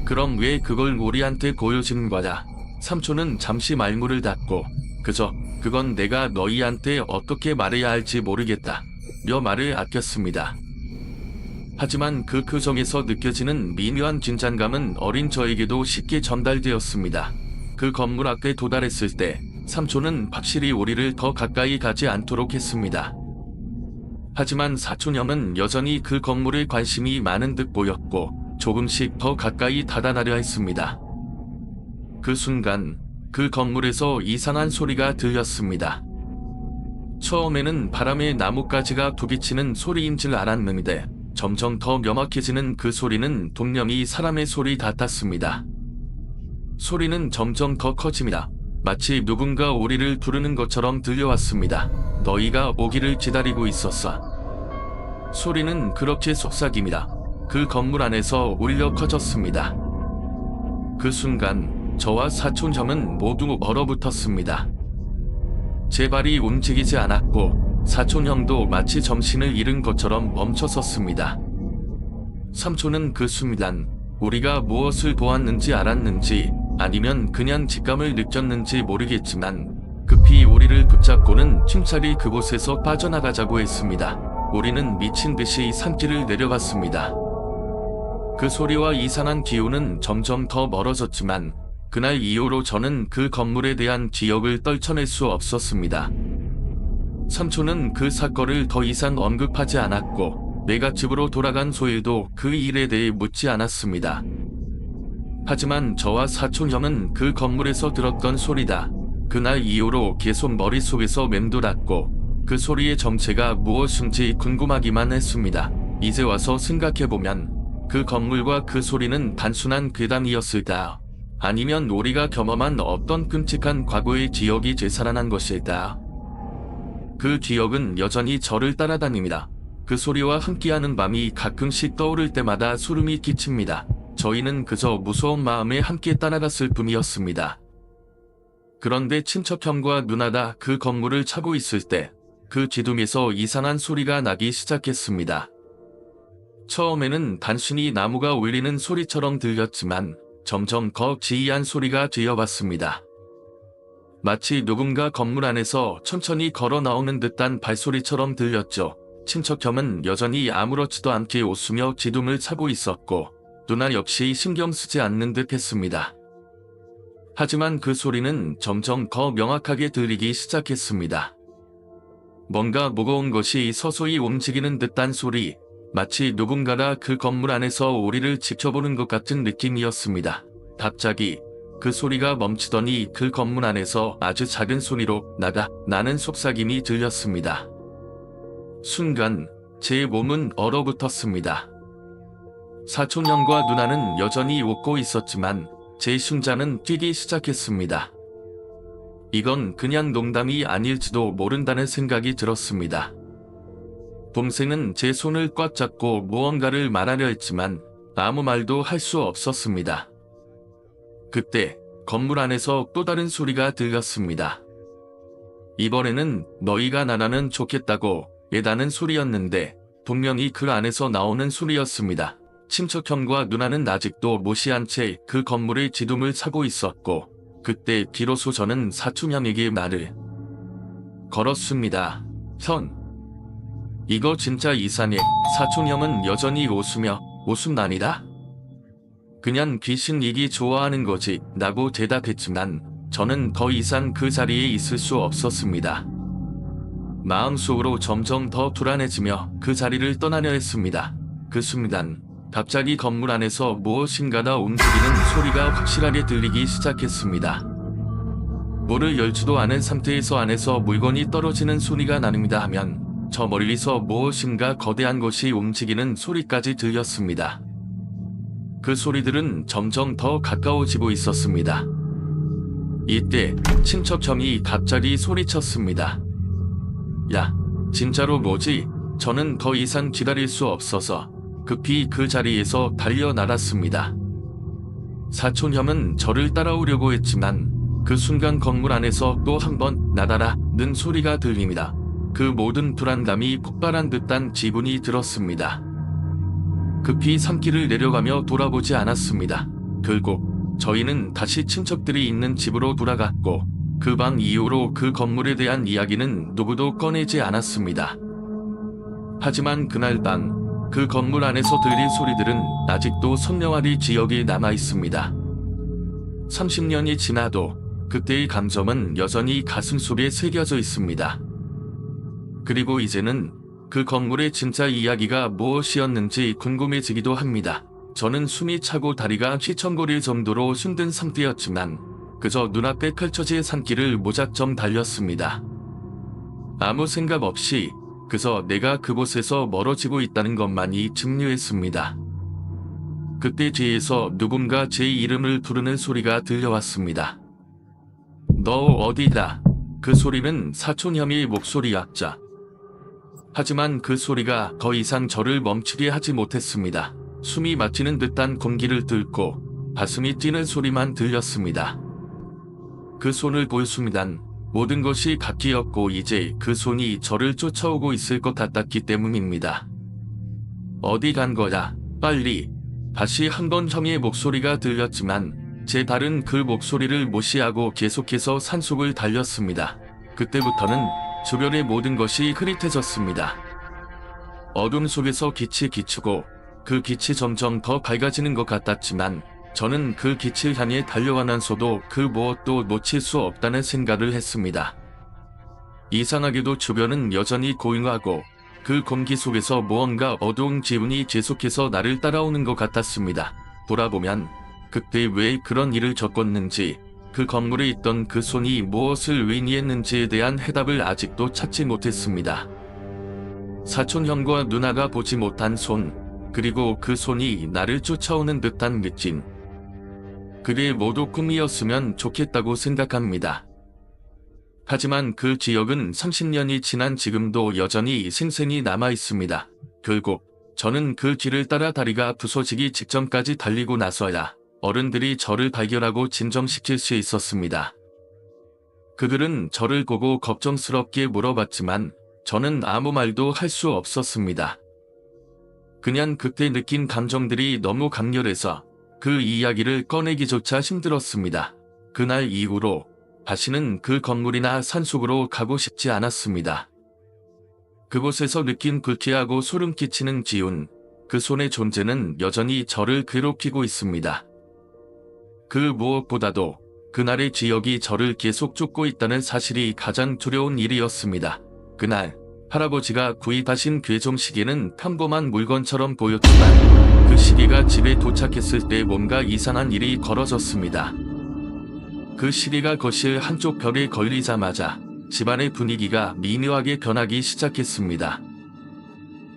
그럼 왜 그걸 우리한테 보여주는 거야? 삼촌은 잠시 말문을 닫고 그저 그건 내가 너희한테 어떻게 말해야 할지 모르겠다 며 말을 아꼈습니다. 하지만 그 표정에서 느껴지는 미묘한 긴장감은 어린 저에게도 쉽게 전달되었습니다. 그 건물 앞에 도달했을 때 삼촌은 확실히 우리를 더 가까이 가지 않도록 했습니다. 하지만 사촌형은 여전히 그 건물에 관심이 많은 듯 보였고 조금씩 더 가까이 다가가려 했습니다. 그 순간 그 건물에서 이상한 소리가 들렸습니다. 처음에는 바람에 나뭇가지가 부딪히는 소리인 줄 알았는데 점점 더 명확해지는 그 소리는 분명히 사람의 소리 같았습니다. 소리는 점점 더 커집니다. 마치 누군가 우리를 부르는 것처럼 들려왔습니다. 너희가 오기를 기다리고 있었어. 소리는 그렇게 속삭입니다. 그 건물 안에서 울려 퍼졌습니다. 그 순간 저와 사촌형은 모두 얼어붙었습니다. 제 발이 움직이지 않았고 사촌형도 마치 정신을 잃은 것처럼 멈춰섰습니다. 삼촌은 그 순간 우리가 무엇을 보았는지 알았는지 아니면 그냥 직감을 느꼈는지 모르겠지만 급히 우리를 붙잡고는 침찰이 그곳에서 빠져나가자고 했습니다. 우리는 미친 듯이 산길을 내려갔습니다. 그 소리와 이상한 기운은 점점 더 멀어졌지만 그날 이후로 저는 그 건물에 대한 기억을 떨쳐낼 수 없었습니다. 삼촌은 그 사건을 더 이상 언급하지 않았고 내가 집으로 돌아간 소일도 그 일에 대해 묻지 않았습니다. 하지만 저와 사촌형은 그 건물에서 들었던 소리다. 그날 이후로 계속 머릿속에서 맴돌았고 그 소리의 정체가 무엇인지 궁금하기만 했습니다. 이제 와서 생각해보면 그 건물과 그 소리는 단순한 괴담이었을까? 아니면 우리가 경험한 어떤 끔찍한 과거의 기억이 되살아난 것일까? 그 기억은 여전히 저를 따라다닙니다. 그 소리와 함께하는 밤이 가끔씩 떠오를 때마다 소름이 끼칩니다. 저희는 그저 무서운 마음에 함께 따라갔을 뿐이었습니다. 그런데 친척형과 누나가 그 건물을 차고 있을 때 그 기둥에서 이상한 소리가 나기 시작했습니다. 처음에는 단순히 나무가 울리는 소리처럼 들렸지만 점점 더 지이한 소리가 되어왔습니다. 마치 누군가 건물 안에서 천천히 걸어 나오는 듯한 발소리처럼 들렸죠. 친척형은 여전히 아무렇지도 않게 웃으며 기둥을 차고 있었고 누나 역시 신경 쓰지 않는 듯 했습니다. 하지만 그 소리는 점점 더 명확하게 들리기 시작했습니다. 뭔가 무거운 것이 서서히 움직이는 듯한 소리, 마치 누군가가 그 건물 안에서 우리를 지켜보는 것 같은 느낌이었습니다. 갑자기 그 소리가 멈추더니 그 건물 안에서 아주 작은 소리로 나는 속삭임이 들렸습니다. 순간 제 몸은 얼어붙었습니다. 사촌형과 누나는 여전히 웃고 있었지만 제 심장은 뛰기 시작했습니다. 이건 그냥 농담이 아닐지도 모른다는 생각이 들었습니다. 동생은 제 손을 꽉 잡고 무언가를 말하려 했지만 아무 말도 할 수 없었습니다. 그때 건물 안에서 또 다른 소리가 들렸습니다. 이번에는 너희가 나라면 좋겠다고 애다는 소리였는데 분명히 그 안에서 나오는 소리였습니다. 친척형과 누나는 아직도 무시한 채 그 건물의 기둥을 차고 있었고 그때 비로소 저는 사촌형에게 말을 걸었습니다. 형, 이거 진짜 이상해. 사촌형은 여전히 웃으며 웃음 아니다? 그냥 귀신 얘기 좋아하는 거지 라고 대답했지만 저는 더 이상 그 자리에 있을 수 없었습니다. 마음속으로 점점 더 불안해지며 그 자리를 떠나려 했습니다. 그 순간 갑자기 건물 안에서 무엇인가가 움직이는 소리가 확실하게 들리기 시작했습니다. 문을 열지도 않은 상태에서 안에서 물건이 떨어지는 소리가 나립니다 하면 저 멀리서 무엇인가 거대한 것이 움직이는 소리까지 들렸습니다. 그 소리들은 점점 더 가까워지고 있었습니다. 이때 친척형이 갑자기 소리쳤습니다. 야, 진짜로 뭐지? 저는 더 이상 기다릴 수 없어서 급히 그 자리에서 달려나갔습니다. 사촌형은 저를 따라오려고 했지만 그 순간 건물 안에서 또 한 번 나다라는 소리가 들립니다. 그 모든 불안감이 폭발한 듯한 기분이 들었습니다. 급히 산길을 내려가며 돌아보지 않았습니다. 결국 저희는 다시 친척들이 있는 집으로 돌아갔고 그 밤 이후로 그 건물에 대한 이야기는 누구도 꺼내지 않았습니다. 하지만 그날 밤 그 건물 안에서 들린 소리들은 아직도 선명하게 기억에 남아 있습니다. 30년이 지나도 그때의 감정은 여전히 가슴속에 새겨져 있습니다. 그리고 이제는 그 건물의 진짜 이야기가 무엇이었는지 궁금해지기도 합니다. 저는 숨이 차고 다리가 휘청거릴 정도로 힘든 상태였지만 그저 눈앞에 펼쳐질 산길을 무작정 달렸습니다. 아무 생각 없이 그저 내가 그곳에서 멀어지고 있다는 것만이 증류했습니다. 그때 뒤에서 누군가 제 이름을 부르는 소리가 들려왔습니다. 너 어디다? 그 소리는 사촌형의 목소리였자. 하지만 그 소리가 더 이상 저를 멈추게 하지 못했습니다. 숨이 막히는 듯한 공기를 뚫고 가슴이 뛰는 소리만 들렸습니다. 그 손을 볼 순간 모든 것이 바뀌었고 이제 그 손이 저를 쫓아오고 있을 것 같았기 때문입니다. 어디 간 거야? 빨리. 다시 한 번 형의 목소리가 들렸지만 제 다른 그 목소리를 무시하고 계속해서 산속을 달렸습니다. 그때부터는 주변의 모든 것이 흐릿해졌습니다. 어둠 속에서 빛이 비추고 그 빛이 점점 더 밝아지는 것 같았지만 저는 그 빛을 향해 달려가면서도 그 무엇도 놓칠 수 없다는 생각을 했습니다. 이상하게도 주변은 여전히 고요하고 그 공기 속에서 무언가 어두운 기운이 계속해서 나를 따라오는 것 같았습니다. 돌아보면 그때 왜 그런 일을 겪었는지, 그 건물에 있던 그 손이 무엇을 의미했는지에 대한 해답을 아직도 찾지 못했습니다. 사촌형과 누나가 보지 못한 손, 그리고 그 손이 나를 쫓아오는 듯한 느낌. 그게 모두 꿈이었으면 좋겠다고 생각합니다. 하지만 그 기억은 30년이 지난 지금도 여전히 생생히 남아 있습니다. 결국 저는 그 길을 따라 다리가 부서지기 직전까지 달리고 나서야 어른들이 저를 발견하고 진정시킬 수 있었습니다. 그들은 저를 보고 걱정스럽게 물어봤지만 저는 아무 말도 할 수 없었습니다. 그냥 그때 느낀 감정들이 너무 강렬해서 그 이야기를 꺼내기조차 힘들었습니다. 그날 이후로 다시는 그 건물이나 산속으로 가고 싶지 않았습니다. 그곳에서 느낀 불쾌하고 소름 끼치는 기운, 그 손의 존재는 여전히 저를 괴롭히고 있습니다. 그 무엇보다도 그날의 기억이 저를 계속 쫓고 있다는 사실이 가장 두려운 일이었습니다. 그날 할아버지가 구입하신 괴종 시계는 평범한 물건처럼 보였지만 그 시계가 집에 도착했을 때 뭔가 이상한 일이 벌어졌습니다. 그 시계가 거실 한쪽 벽에 걸리자마자 집안의 분위기가 미묘하게 변하기 시작했습니다.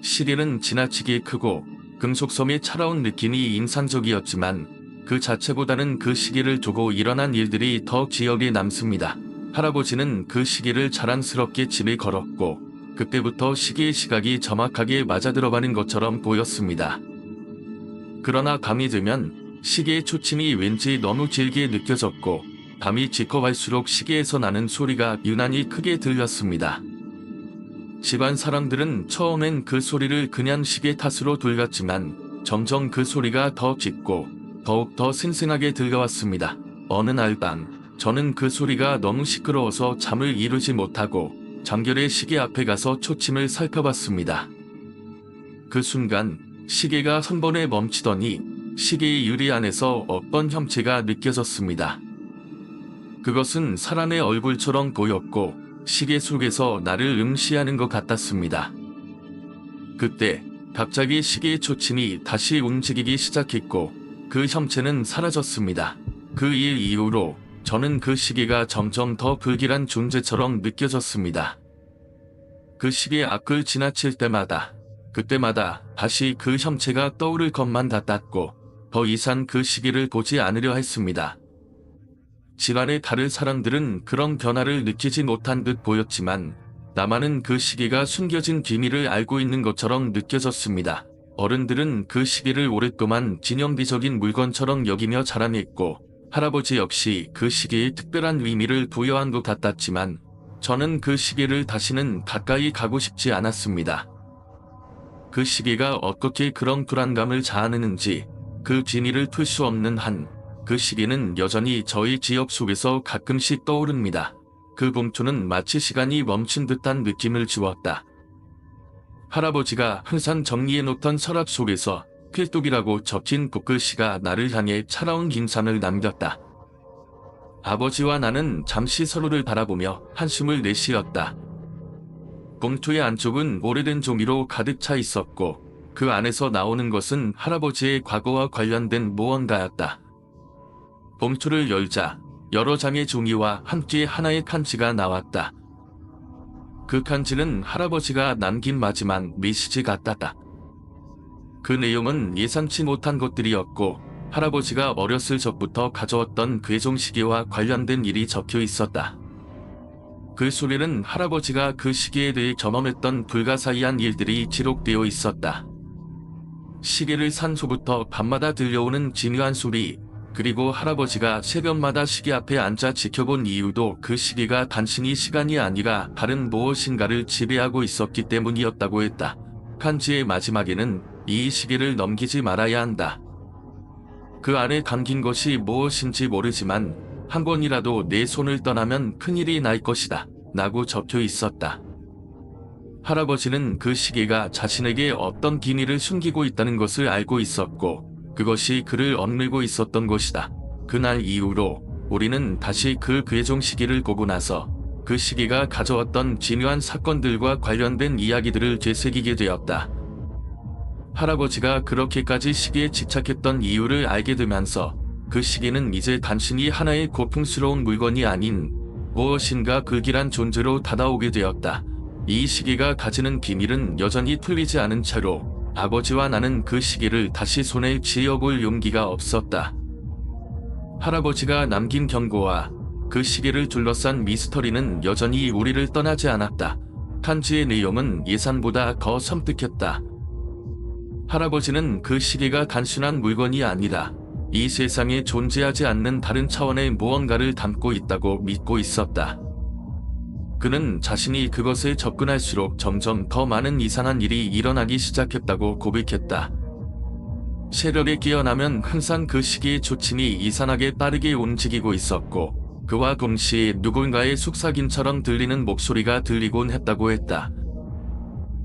시계는 지나치게 크고 금속섬에 차가운 느낌이 인상적이었지만 그 자체보다는 그 시계를 두고 일어난 일들이 더 기억에 남습니다. 할아버지는 그 시계를 자랑스럽게 집에 걸었고 그때부터 시계의 시각이 정확하게 맞아들어가는 것처럼 보였습니다. 그러나 밤이 되면 시계의 초침이 왠지 너무 길게 느껴졌고 밤이 짙어갈수록 시계에서 나는 소리가 유난히 크게 들렸습니다. 집안 사람들은 처음엔 그 소리를 그냥 시계 탓으로 돌렸지만 점점 그 소리가 더 짙고 더욱 더 생생하게 들려왔습니다. 어느 날 밤 저는 그 소리가 너무 시끄러워서 잠을 이루지 못하고 정결의 시계 앞에 가서 초침을 살펴봤습니다. 그 순간 시계가 한 번에 멈추더니 시계의 유리 안에서 어떤 형체가 느껴졌습니다. 그것은 사람의 얼굴처럼 보였고 시계 속에서 나를 응시하는 것 같았습니다. 그때 갑자기 시계의 초침이 다시 움직이기 시작했고 그 형체는 사라졌습니다. 그 일 이후로 저는 그 시계가 점점 더 불길한 존재처럼 느껴졌습니다. 그 시계 앞을 지나칠 때마다 그때마다 다시 그 형체가 떠오를 것만 같았고 더 이상 그 시계를 보지 않으려 했습니다. 집안의 다른 사람들은 그런 변화를 느끼지 못한 듯 보였지만 나만은 그 시계가 숨겨진 비밀을 알고 있는 것처럼 느껴졌습니다. 어른들은 그 시계를 오랫동안 기념비적인 물건처럼 여기며 자랑했고 할아버지 역시 그 시계에 특별한 의미를 부여한 것 같았지만 저는 그 시계를 다시는 가까이 가고 싶지 않았습니다. 그 시계가 어떻게 그런 불안감을 자아내는지 그 비밀을 풀 수 없는 한 그 시계는 여전히 저희 기억 속에서 가끔씩 떠오릅니다. 그 봉투는 마치 시간이 멈춘 듯한 느낌을 주었다. 할아버지가 항상 정리해놓던 서랍 속에서 필독이라고 적힌 붓글씨가 나를 향해 차가운 인상을 남겼다. 아버지와 나는 잠시 서로를 바라보며 한숨을 내쉬었다. 봉투의 안쪽은 오래된 종이로 가득 차 있었고 그 안에서 나오는 것은 할아버지의 과거와 관련된 무언가였다. 봉투를 열자 여러 장의 종이와 함께 하나의 칸지가 나왔다. 그 칸지는 할아버지가 남긴 마지막 메시지 같았다. 그 내용은 예상치 못한 것들이었고 할아버지가 어렸을 적부터 가져왔던 괴종시계와 관련된 일이 적혀 있었다. 그 속에는 할아버지가 그 시계에 대해 경험했던 불가사의한 일들이 기록되어 있었다. 시계를 산 후부터 밤마다 들려오는 기묘한 소리, 그리고 할아버지가 새벽마다 시계 앞에 앉아 지켜본 이유도 그 시계가 단순히 시간이 아니라 다른 무엇인가를 지배하고 있었기 때문이었다고 했다. 칸지의 마지막에는 이 시계를 넘기지 말아야 한다. 그 안에 담긴 것이 무엇인지 모르지만 한 번이라도 내 손을 떠나면 큰일이 날 것이다 라고 적혀 있었다. 할아버지는 그 시계가 자신에게 어떤 기밀을 숨기고 있다는 것을 알고 있었고 그것이 그를 억누르고 있었던 것이다. 그날 이후로 우리는 다시 그 괴종 시계를 보고 나서 그 시계가 가져왔던 진유한 사건들과 관련된 이야기들을 되새기게 되었다. 할아버지가 그렇게까지 시계에 집착했던 이유를 알게 되면서 그 시계는 이제 단순히 하나의 고풍스러운 물건이 아닌 무엇인가 극일한 존재로 다가오게 되었다. 이 시계가 가지는 비밀은 여전히 풀리지 않은 채로 아버지와 나는 그 시계를 다시 손에 쥐어볼 용기가 없었다. 할아버지가 남긴 경고와 그 시계를 둘러싼 미스터리는 여전히 우리를 떠나지 않았다. 편지의 내용은 예상보다 더 섬뜩했다. 할아버지는 그 시계가 단순한 물건이 아니라 이 세상에 존재하지 않는 다른 차원의 무언가를 담고 있다고 믿고 있었다. 그는 자신이 그것에 접근할수록 점점 더 많은 이상한 일이 일어나기 시작했다고 고백했다. 새벽에 깨어나면 항상 그 시계의 조침이 이상하게 빠르게 움직이고 있었고 그와 동시에 누군가의 속삭임처럼 들리는 목소리가 들리곤 했다고 했다.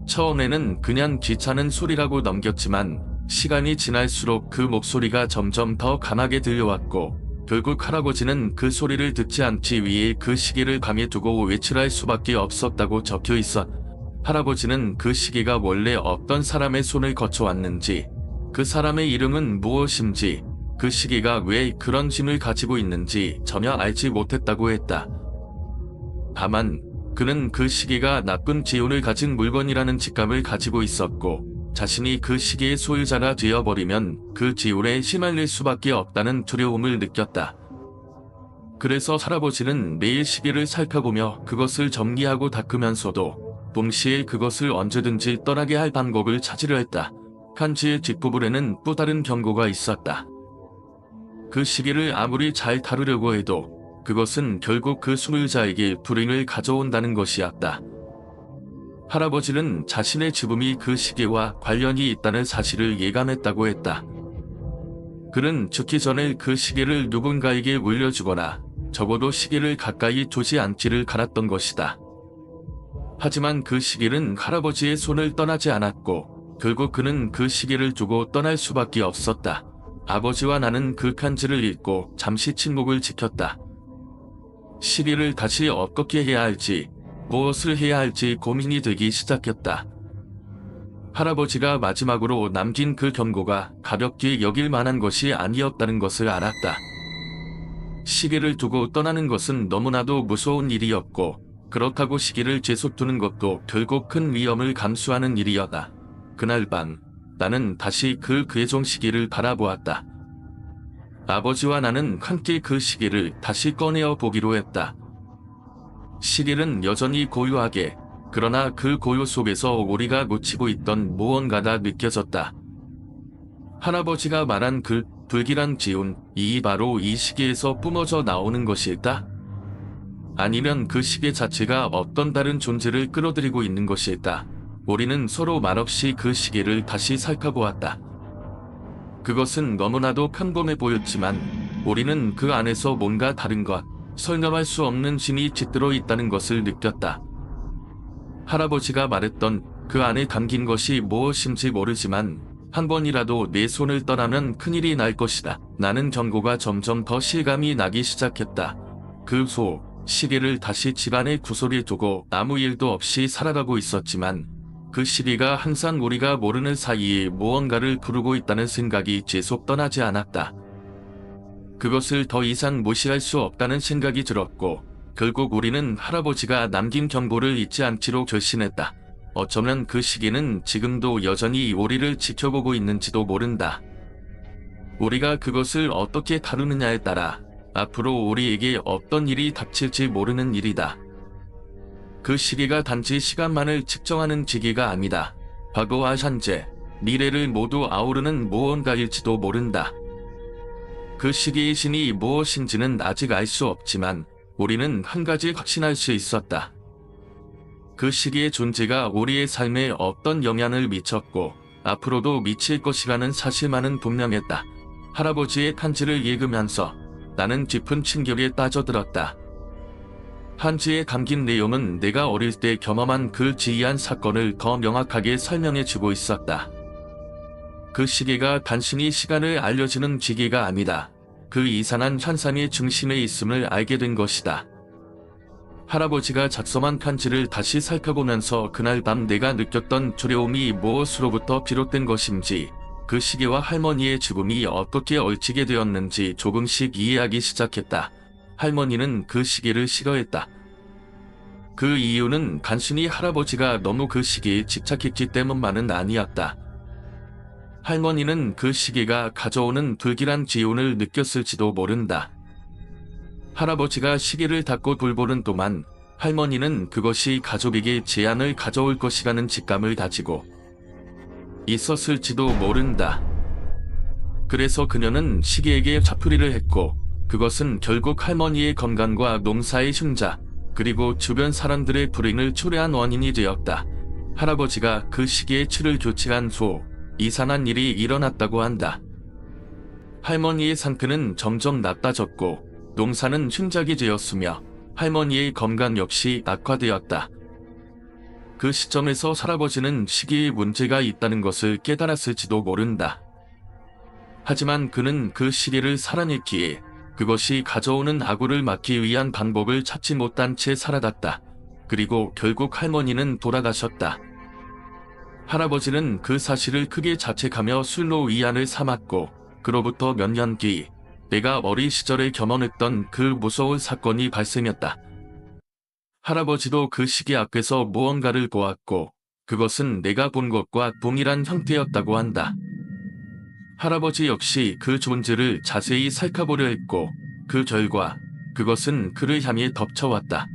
처음에는 그냥 귀찮은 소리라고 넘겼지만 시간이 지날수록 그 목소리가 점점 더 강하게 들려왔고 결국 할아버지는 그 소리를 듣지 않기 위해 그 시계를 방에 두고 외출할 수밖에 없었다고 적혀 있어. 할아버지는 그 시계가 원래 어떤 사람의 손을 거쳐왔는지, 그 사람의 이름은 무엇인지, 그 시계가 왜 그런 힘을 가지고 있는지 전혀 알지 못했다고 했다. 다만 그는 그 시계가 나쁜 기운을 가진 물건이라는 직감을 가지고 있었고 자신이 그 시계의 소유자가 되어버리면 그 기운에 휘말릴 수밖에 없다는 두려움을 느꼈다. 그래서 할아버지는 매일 시계를 살펴보며 그것을 정리하고 닦으면서도 동시에 그것을 언제든지 떠나게 할 방법을 찾으려 했다. 편지의 뒷부분에는 또 다른 경고가 있었다. 그 시계를 아무리 잘 다루려고 해도 그것은 결국 그 소유자에게 불행을 가져온다는 것이었다. 할아버지는 자신의 죽음이 그 시계와 관련이 있다는 사실을 예감했다고 했다. 그는 죽기 전에 그 시계를 누군가에게 물려주거나 적어도 시계를 가까이 두지 않기를 갈았던 것이다. 하지만 그 시계는 할아버지의 손을 떠나지 않았고 결국 그는 그 시계를 두고 떠날 수밖에 없었다. 아버지와 나는 그 편지를 읽고 잠시 침묵을 지켰다. 시계를 다시 어떻게 해야 할지, 무엇을 해야 할지 고민이 되기 시작했다. 할아버지가 마지막으로 남긴 그 경고가 가볍게 여길 만한 것이 아니었다는 것을 알았다. 시계를 두고 떠나는 것은 너무나도 무서운 일이었고 그렇다고 시계를 계속 두는 것도 결국 큰 위험을 감수하는 일이었다. 그날 밤 나는 다시 그 괴종 시계를 바라보았다. 아버지와 나는 함께 그 시계를 다시 꺼내어 보기로 했다. 시계는 여전히 고요하게, 그러나 그 고요 속에서 우리가 놓치고 있던 무언가가 느껴졌다. 할아버지가 말한 그 불길한 기운, 이 바로 이 시계에서 뿜어져 나오는 것일까? 아니면 그 시계 자체가 어떤 다른 존재를 끌어들이고 있는 것일까? 우리는 서로 말없이 그 시계를 다시 살펴보았다. 그것은 너무나도 평범해 보였지만 우리는 그 안에서 뭔가 다른 것, 설명할 수 없는 힘이 깃들어 있다는 것을 느꼈다. 할아버지가 말했던 그 안에 담긴 것이 무엇인지 모르지만 한 번이라도 내 손을 떠나면 큰일이 날 것이다. 나는 경고가 점점 더 실감이 나기 시작했다. 그 후 시계를 다시 집안의 구석에 두고 아무 일도 없이 살아가고 있었지만 그 시계가 항상 우리가 모르는 사이에 무언가를 부르고 있다는 생각이 계속 떠나지 않았다. 그것을 더 이상 무시할 수 없다는 생각이 들었고 결국 우리는 할아버지가 남긴 경고를 잊지 않기로 결심했다. 어쩌면 그 시계는 지금도 여전히 우리를 지켜보고 있는지도 모른다. 우리가 그것을 어떻게 다루느냐에 따라 앞으로 우리에게 어떤 일이 닥칠지 모르는 일이다. 그 시계가 단지 시간만을 측정하는 기계가 아니다. 과거와 현재, 미래를 모두 아우르는 무언가일지도 모른다. 그 시계의 신이 무엇인지는 아직 알 수 없지만 우리는 한 가지 확신할 수 있었다. 그 시계의 존재가 우리의 삶에 어떤 영향을 미쳤고 앞으로도 미칠 것이라는 사실만은 분명했다. 할아버지의 편지를 읽으면서 나는 깊은 충격에 빠져들었다. 편지에 담긴 내용은 내가 어릴 때 경험한 그 지이한 사건을 더 명확하게 설명해주고 있었다. 그 시계가 단순히 시간을 알려주는 기계가 아니다. 그 이상한 현상의 중심에 있음을 알게 된 것이다. 할아버지가 작성한 편지를 다시 살펴보면서 그날 밤 내가 느꼈던 두려움이 무엇으로부터 비롯된 것인지, 그 시계와 할머니의 죽음이 어떻게 얽히게 되었는지 조금씩 이해하기 시작했다. 할머니는 그 시계를 싫어했다. 그 이유는 단순히 할아버지가 너무 그 시계에 집착했기 때문만은 아니었다. 할머니는 그 시계가 가져오는 불길한 기운을 느꼈을지도 모른다. 할아버지가 시계를 닫고 돌보는 동안 할머니는 그것이 가족에게 재앙을 가져올 것이라는 직감을 가지고 있었을지도 모른다. 그래서 그녀는 시계에게 화풀이를 했고, 그것은 결국 할머니의 건강과 농사의 흉자, 그리고 주변 사람들의 불행을 초래한 원인이 되었다. 할아버지가 그 시계의 추를 교체한 후 이상한 일이 일어났다고 한다. 할머니의 상태는 점점 나빠졌고 농사는 흉작이 되었으며 할머니의 건강 역시 악화되었다. 그 시점에서 할아버지는 시계에 문제가 있다는 것을 깨달았을지도 모른다. 하지만 그는 그 시계를 살아냈기에 그것이 가져오는 악우를 막기 위한 방법을 찾지 못한 채 살아갔다. 그리고 결국 할머니는 돌아가셨다. 할아버지는 그 사실을 크게 자책하며 술로 위안을 삼았고, 그로부터 몇 년 뒤 내가 어린 시절에 경험했던 그 무서운 사건이 발생했다. 할아버지도 그 시계 앞에서 무언가를 보았고, 그것은 내가 본 것과 동일한 형태였다고 한다. 할아버지 역시 그 존재를 자세히 살펴보려 했고, 그 결과 그것은 그를 향해 덮쳐왔다.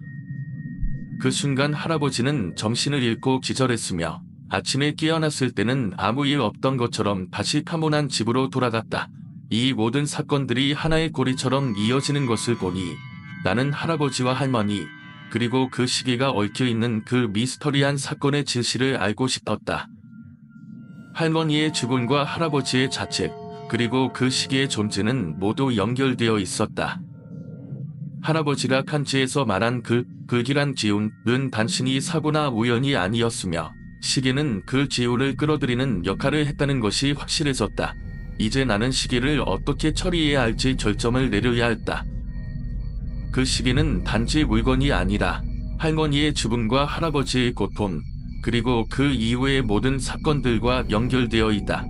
그 순간 할아버지는 정신을 잃고 기절했으며 아침에 깨어났을 때는 아무 일 없던 것처럼 다시 파문한 집으로 돌아갔다. 이 모든 사건들이 하나의 고리처럼 이어지는 것을 보니 나는 할아버지와 할머니, 그리고 그 시계가 얽혀있는 그 미스터리한 사건의 진실을 알고 싶었다. 할머니의 죽음과 할아버지의 자책, 그리고 그 시계의 존재는 모두 연결되어 있었다. 할아버지가 편지에서 말한 그 불길한 기운은 단순히 사고나 우연이 아니었으며 시계는 그 기운을 끌어들이는 역할을 했다는 것이 확실해졌다. 이제 나는 시계를 어떻게 처리해야 할지 결정을 내려야 했다. 그 시계는 단지 물건이 아니라 할머니의 죽음과 할아버지의 고통, 그리고 그 이후의 모든 사건들과 연결되어 있다.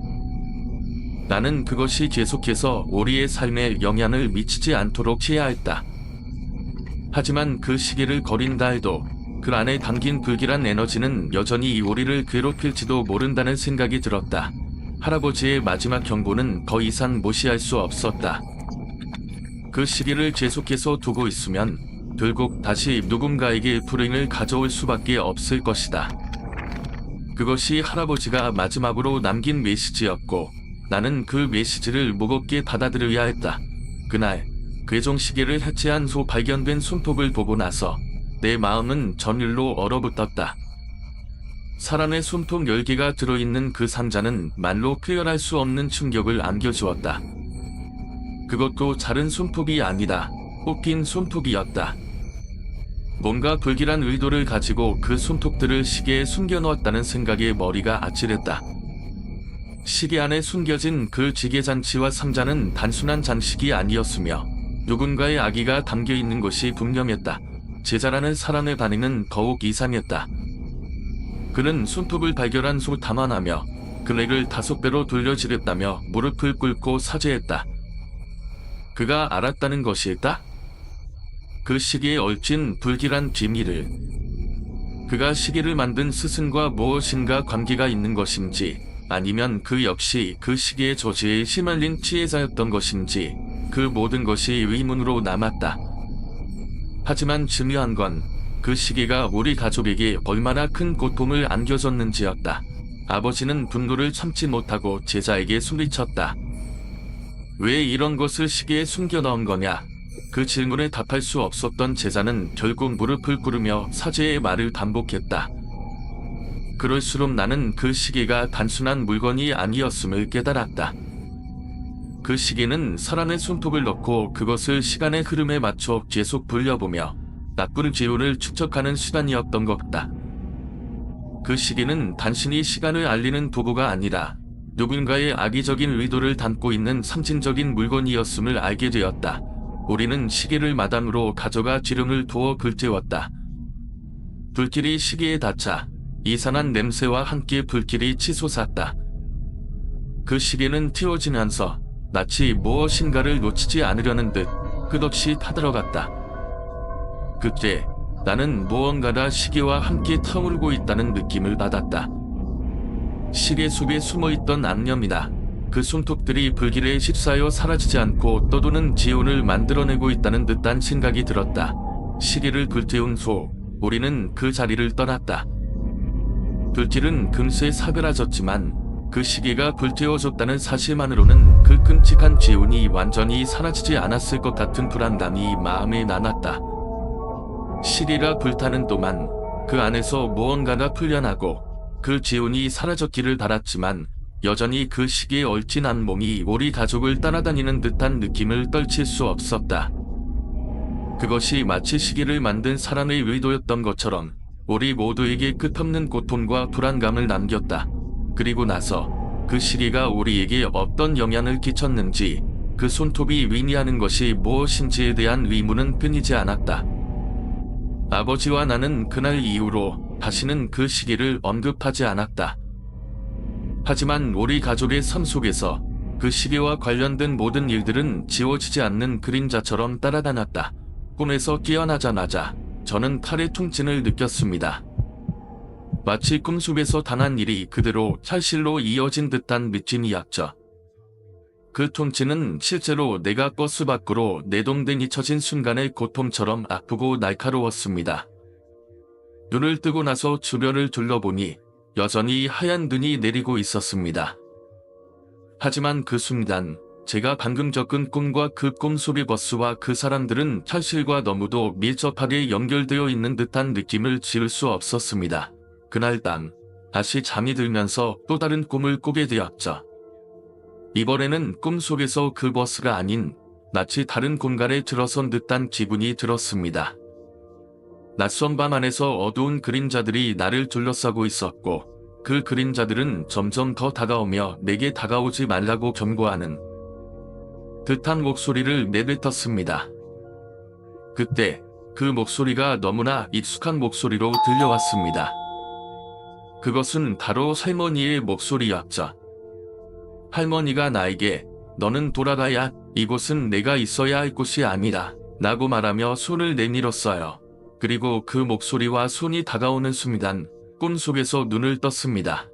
나는 그것이 계속해서 우리의 삶에 영향을 미치지 않도록 해야 했다. 하지만 그 시계를 버린다 해도 그 안에 담긴 불길한 에너지는 여전히 우리를 괴롭힐지도 모른다는 생각이 들었다. 할아버지의 마지막 경고는 더 이상 무시할 수 없었다. 그 시계를 계속해서 두고 있으면 결국 다시 누군가에게 불행을 가져올 수밖에 없을 것이다. 그것이 할아버지가 마지막으로 남긴 메시지였고, 나는 그 메시지를 무겁게 받아들여야 했다. 그날 괴종 시계를 해체한 후 발견된 손톱을 보고 나서 내 마음은 전율로 얼어붙었다. 사람의 손톱 10개가 들어있는 그 상자는 말로 표현할 수 없는 충격을 안겨주었다. 그것도 자른 손톱이 아니다. 뽑힌 손톱이었다. 뭔가 불길한 의도를 가지고 그 손톱들을 시계에 숨겨놓았다는 생각에 머리가 아찔했다. 시계 안에 숨겨진 그 지게장치와 상자는 단순한 장식이 아니었으며 누군가의 아기가 담겨있는 것이 분명했다. 제자라는 사람의 반응은 더욱 이상했다. 그는 손톱을 발견한 후 담아나며 금액을 5배로 돌려주겠다며 무릎을 꿇고 사죄했다. 그가 알았다는 것일까? 그 시계에 얽힌 불길한 비밀을. 그가 시계를 만든 스승과 무엇인가 관계가 있는 것인지, 아니면 그 역시 그 시계의 저주에 휘말린 피해자였던 것인지, 그 모든 것이 의문으로 남았다. 하지만 중요한 건 그 시계가 우리 가족에게 얼마나 큰 고통을 안겨줬는지였다. 아버지는 분노를 참지 못하고 제자에게 소리쳤다. 왜 이런 것을 시계에 숨겨 넣은 거냐? 그 질문에 답할 수 없었던 제자는 결국 무릎을 꿇으며 사죄의 말을 반복했다. 그럴수록 나는 그 시계가 단순한 물건이 아니었음을 깨달았다. 그 시계는 사람의 손톱을 넣고 그것을 시간의 흐름에 맞춰 계속 불려보며 나쁜 기운을 축적하는 수단이었던 것 같다. 그 시계는 단순히 시간을 알리는 도구가 아니라 누군가의 악의적인 의도를 담고 있는 상징적인 물건이었음을 알게 되었다. 우리는 시계를 마당으로 가져가 기름을 부어 불태웠다. 불길이 시계에 닿자 이상한 냄새와 함께 불길이 치솟았다. 그 시계는 튀어지면서 마치 무엇인가를 놓치지 않으려는 듯 끝없이 타들어갔다. 그때 나는 무언가가 시계와 함께 타오르고 있다는 느낌을 받았다. 시계 속에 숨어있던 악념이다. 그 손톱들이 불길에 휩싸여 사라지지 않고 떠도는 지온을 만들어내고 있다는 듯한 생각이 들었다. 시계를 불태운 후 우리는 그 자리를 떠났다. 불길은 금세 사그라졌지만 그 시계가 불태워졌다는 사실만으로는 그 끔찍한 지온이 완전히 사라지지 않았을 것 같은 불안감이 마음에 남았다. 시계가 불타는 동안 그 안에서 무언가가 풀려나고 그 지온이 사라졌기를 바랐지만 여전히 그 시계에 얼찐한 몸이 우리 가족을 따라다니는 듯한 느낌을 떨칠 수 없었다. 그것이 마치 시계를 만든 사람의 의도였던 것처럼 우리 모두에게 끝없는 고통과 불안감을 남겼다. 그리고 나서 그 시계가 우리에게 어떤 영향을 끼쳤는지, 그 손톱이 의미하는 것이 무엇인지에 대한 의문은 끊이지 않았다. 아버지와 나는 그날 이후로 다시는 그 시계를 언급하지 않았다. 하지만 우리 가족의 삶 속에서 그 시계와 관련된 모든 일들은 지워지지 않는 그림자처럼 따라다녔다. 꿈에서 깨어나자마자 저는 팔의 통증을 느꼈습니다. 마치 꿈속에서 당한 일이 그대로 현실로 이어진 듯한 느낌이었죠. 그 통증은 실제로 내가 버스 밖으로 내동댕이 쳐진 순간의 고통처럼 아프고 날카로웠습니다. 눈을 뜨고 나서 주변을 둘러보니 여전히 하얀 눈이 내리고 있었습니다. 하지만 그 순간 제가 방금 겪은 꿈과 그 꿈 속의 버스와 그 사람들은 현실과 너무도 밀접하게 연결되어 있는 듯한 느낌을 지울 수 없었습니다. 그날 밤 다시 잠이 들면서 또 다른 꿈을 꾸게 되었죠. 이번에는 꿈속에서 그 버스가 아닌 마치 다른 공간에 들어선 듯한 기분이 들었습니다. 낯선 방 안에서 어두운 그림자들이 나를 둘러싸고 있었고 그 그림자들은 점점 더 다가오며 내게 다가오지 말라고 경고하는 듯한 목소리를 내뱉었습니다. 그때 그 목소리가 너무나 익숙한 목소리로 들려왔습니다. 그것은 바로 할머니의 목소리였죠. 할머니가 나에게 "너는 돌아가야, 이곳은 내가 있어야 할 곳이 아니라" 라고 말하며 손을 내밀었어요. 그리고 그 목소리와 손이 다가오는 순간 꿈속에서 눈을 떴습니다.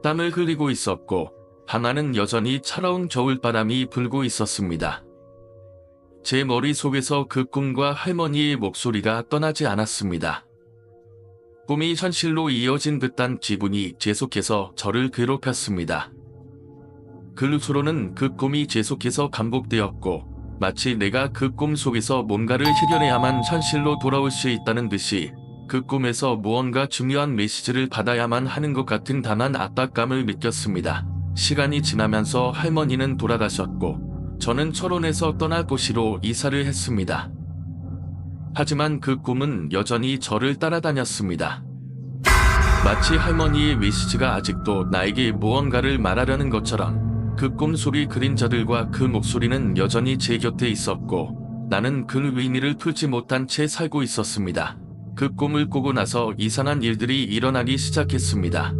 땀을 흘리고 있었고 방 안은 여전히 차가운 겨울바람이 불고 있었습니다. 제 머릿속에서 그 꿈과 할머니의 목소리가 떠나지 않았습니다. 꿈이 현실로 이어진 듯한 기분이 계속해서 저를 괴롭혔습니다. 그 후로는 그 꿈이 계속해서 반복되었고 마치 내가 그 꿈 속에서 뭔가를 해결해야만 현실로 돌아올 수 있다는 듯이 그 꿈에서 무언가 중요한 메시지를 받아야만 하는 것 같은 단한 압박감을 느꼈습니다. 시간이 지나면서 할머니는 돌아가셨고 저는 철원에서 떠날 곳으로 이사를 했습니다. 하지만 그 꿈은 여전히 저를 따라다녔습니다. 마치 할머니의 메시지가 아직도 나에게 무언가를 말하려는 것처럼 그 꿈 속의 그림자들과 그 목소리는 여전히 제 곁에 있었고 나는 그 의미를 풀지 못한 채 살고 있었습니다. 그 꿈을 꾸고 나서 이상한 일들이 일어나기 시작했습니다.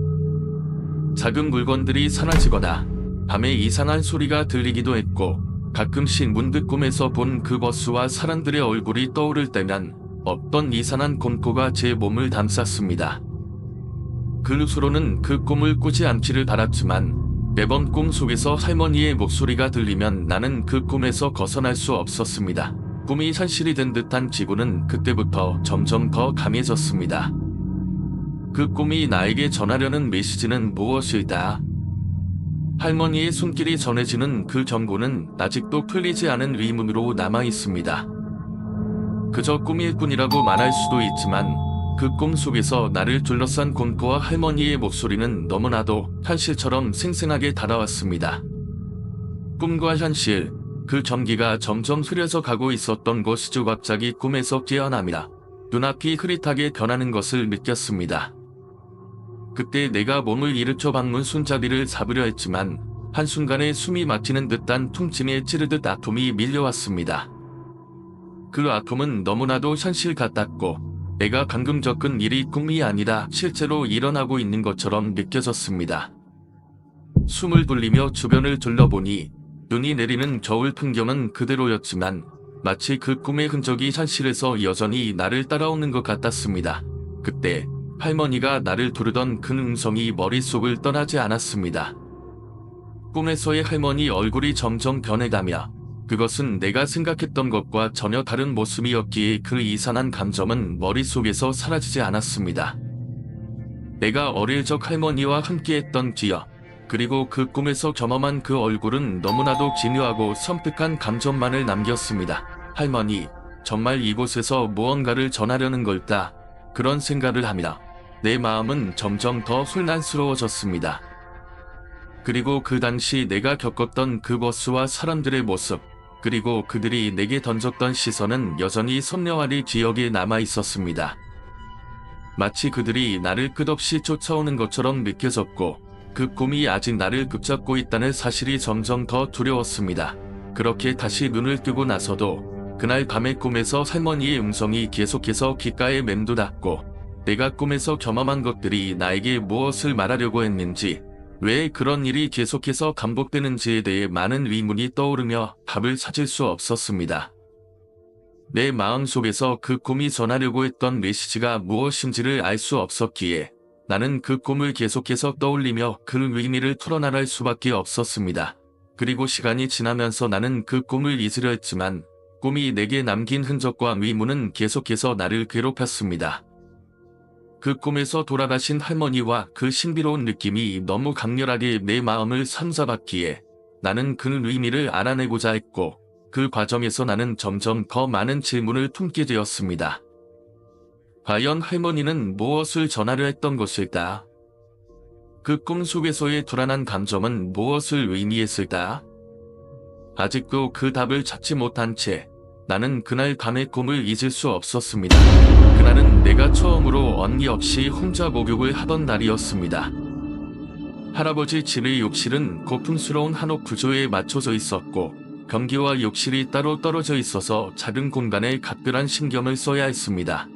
작은 물건들이 사라지거나 밤에 이상한 소리가 들리기도 했고 가끔씩 문득 꿈에서 본 그 버스와 사람들의 얼굴이 떠오를 때면 어떤 이상한 공포가 제 몸을 감쌌습니다. 그 후로는 그 꿈을 꾸지 않기를 바랐지만 매번 꿈속에서 할머니의 목소리가 들리면 나는 그 꿈에서 벗어날 수 없었습니다. 꿈이 현실이 된 듯한 기분은 그때부터 점점 더 강해졌습니다. 그 꿈이 나에게 전하려는 메시지는 무엇일까? 할머니의 손길이 전해지는 그 경고는 아직도 풀리지 않은 의문으로 남아있습니다. 그저 꿈일 뿐이라고 말할 수도 있지만 그 꿈 속에서 나를 둘러싼 공포와 할머니의 목소리는 너무나도 현실처럼 생생하게 다가왔습니다. 꿈과 현실, 그 경기가 점점 흐려져 가고 있었던 것이죠. 갑자기 꿈에서 깨어나며 눈앞이 흐릿하게 변하는 것을 느꼈습니다. 그때 내가 몸을 일으켜 방문 손잡이를 잡으려 했지만 한순간에 숨이 막히는 듯한 통증에 찌르듯 아픔이 밀려왔습니다. 그 아픔은 너무나도 현실 같았고 내가 방금 겪은 일이 꿈이 아니라 실제로 일어나고 있는 것처럼 느껴졌습니다. 숨을 돌리며 주변을 둘러보니 눈이 내리는 겨울 풍경은 그대로였지만 마치 그 꿈의 흔적이 현실에서 여전히 나를 따라오는 것 같았습니다. 그때 할머니가 나를 부르던 그 음성이 머릿속을 떠나지 않았습니다. 꿈에서의 할머니 얼굴이 점점 변해가며 그것은 내가 생각했던 것과 전혀 다른 모습이었기에 그 이상한 감정은 머릿속에서 사라지지 않았습니다. 내가 어릴 적 할머니와 함께했던 기억, 그리고 그 꿈에서 경험한 그 얼굴은 너무나도 기묘하고 섬뜩한 감정만을 남겼습니다. 할머니, 정말 이곳에서 무언가를 전하려는 걸까? 그런 생각을 하며 내 마음은 점점 더 혼란스러워졌습니다. 그리고 그 당시 내가 겪었던 그 버스와 사람들의 모습, 그리고 그들이 내게 던졌던 시선은 여전히 선명하게 기억에 남아 있었습니다. 마치 그들이 나를 끝없이 쫓아오는 것처럼 느껴졌고 그 꿈이 아직 나를 붙잡고 있다는 사실이 점점 더 두려웠습니다. 그렇게 다시 눈을 뜨고 나서도 그날 밤의 꿈에서 할머니의 음성이 계속해서 귓가에 맴돌았고 내가 꿈에서 경험한 것들이 나에게 무엇을 말하려고 했는지, 왜 그런 일이 계속해서 반복되는지에 대해 많은 의문이 떠오르며 답을 찾을 수 없었습니다. 내 마음속에서 그 꿈이 전하려고 했던 메시지가 무엇인지를 알 수 없었기에 나는 그 꿈을 계속해서 떠올리며 그 의미를 풀어나갈 수밖에 없었습니다. 그리고 시간이 지나면서 나는 그 꿈을 잊으려 했지만 꿈이 내게 남긴 흔적과 의문은 계속해서 나를 괴롭혔습니다. 그 꿈에서 돌아가신 할머니와 그 신비로운 느낌이 너무 강렬하게 내 마음을 사로잡았기에 나는 그 의미를 알아내고자 했고 그 과정에서 나는 점점 더 많은 질문을 품게 되었습니다. 과연 할머니는 무엇을 전하려 했던 것일까? 그 꿈 속에서의 불안한 감정은 무엇을 의미했을까? 아직도 그 답을 찾지 못한 채 나는 그날 밤의 꿈을 잊을 수 없었습니다. 그날은 내가 처음으로 언니 없이 혼자 목욕을 하던 날이었습니다. 할아버지 집의 욕실은 고풍스러운 한옥 구조에 맞춰져 있었고 변기와 욕실이 따로 떨어져 있어서 작은 공간에 각별한 신경을 써야 했습니다.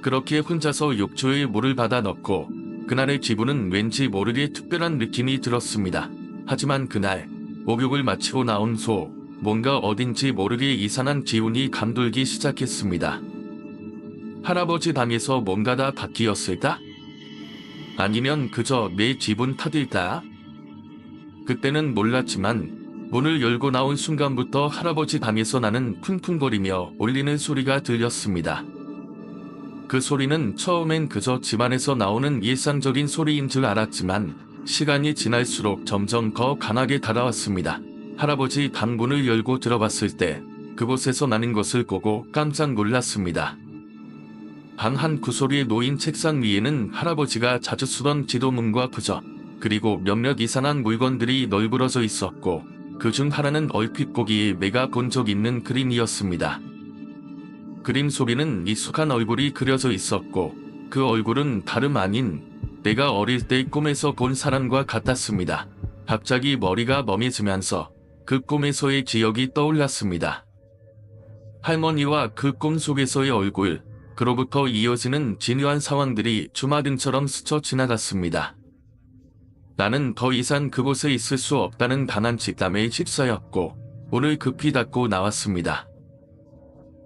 그렇게 혼자서 욕조에 물을 받아 넣고 그날의 기분은 왠지 모르게 특별한 느낌이 들었습니다. 하지만 그날 목욕을 마치고 나온 후 뭔가 어딘지 모르게 이상한 기운이 감돌기 시작했습니다. 할아버지 방에서 뭔가가 바뀌었을까? 아니면 그저 내 기분 탓일까? 그때는 몰랐지만 문을 열고 나온 순간부터 할아버지 방에서 나는 쿵쿵거리며 울리는 소리가 들렸습니다. 그 소리는 처음엔 그저 집안에서 나오는 일상적인 소리인 줄 알았지만 시간이 지날수록 점점 더 강하게 다가왔습니다. 할아버지 방 문을 열고 들어봤을 때 그곳에서 나는 것을 보고 깜짝 놀랐습니다. 방 한 구석에 놓인 책상 위에는 할아버지가 자주 쓰던 지도문과 부적, 그리고 몇몇 이상한 물건들이 널브러져 있었고 그중 하나는 얼핏 보기에 내가 본 적 있는 그림이었습니다. 그림 속에는 익숙한 얼굴이 그려져 있었고 그 얼굴은 다름 아닌 내가 어릴 때 꿈에서 본 사람과 같았습니다. 갑자기 머리가 멍해지면서 그 꿈에서의 기억이 떠올랐습니다. 할머니와 그 꿈 속에서의 얼굴, 그로부터 이어지는 진유한 상황들이 주마등처럼 스쳐 지나갔습니다. 나는 더 이상 그곳에 있을 수 없다는 강한 직감에 휩싸였고 문을 급히 닫고 나왔습니다.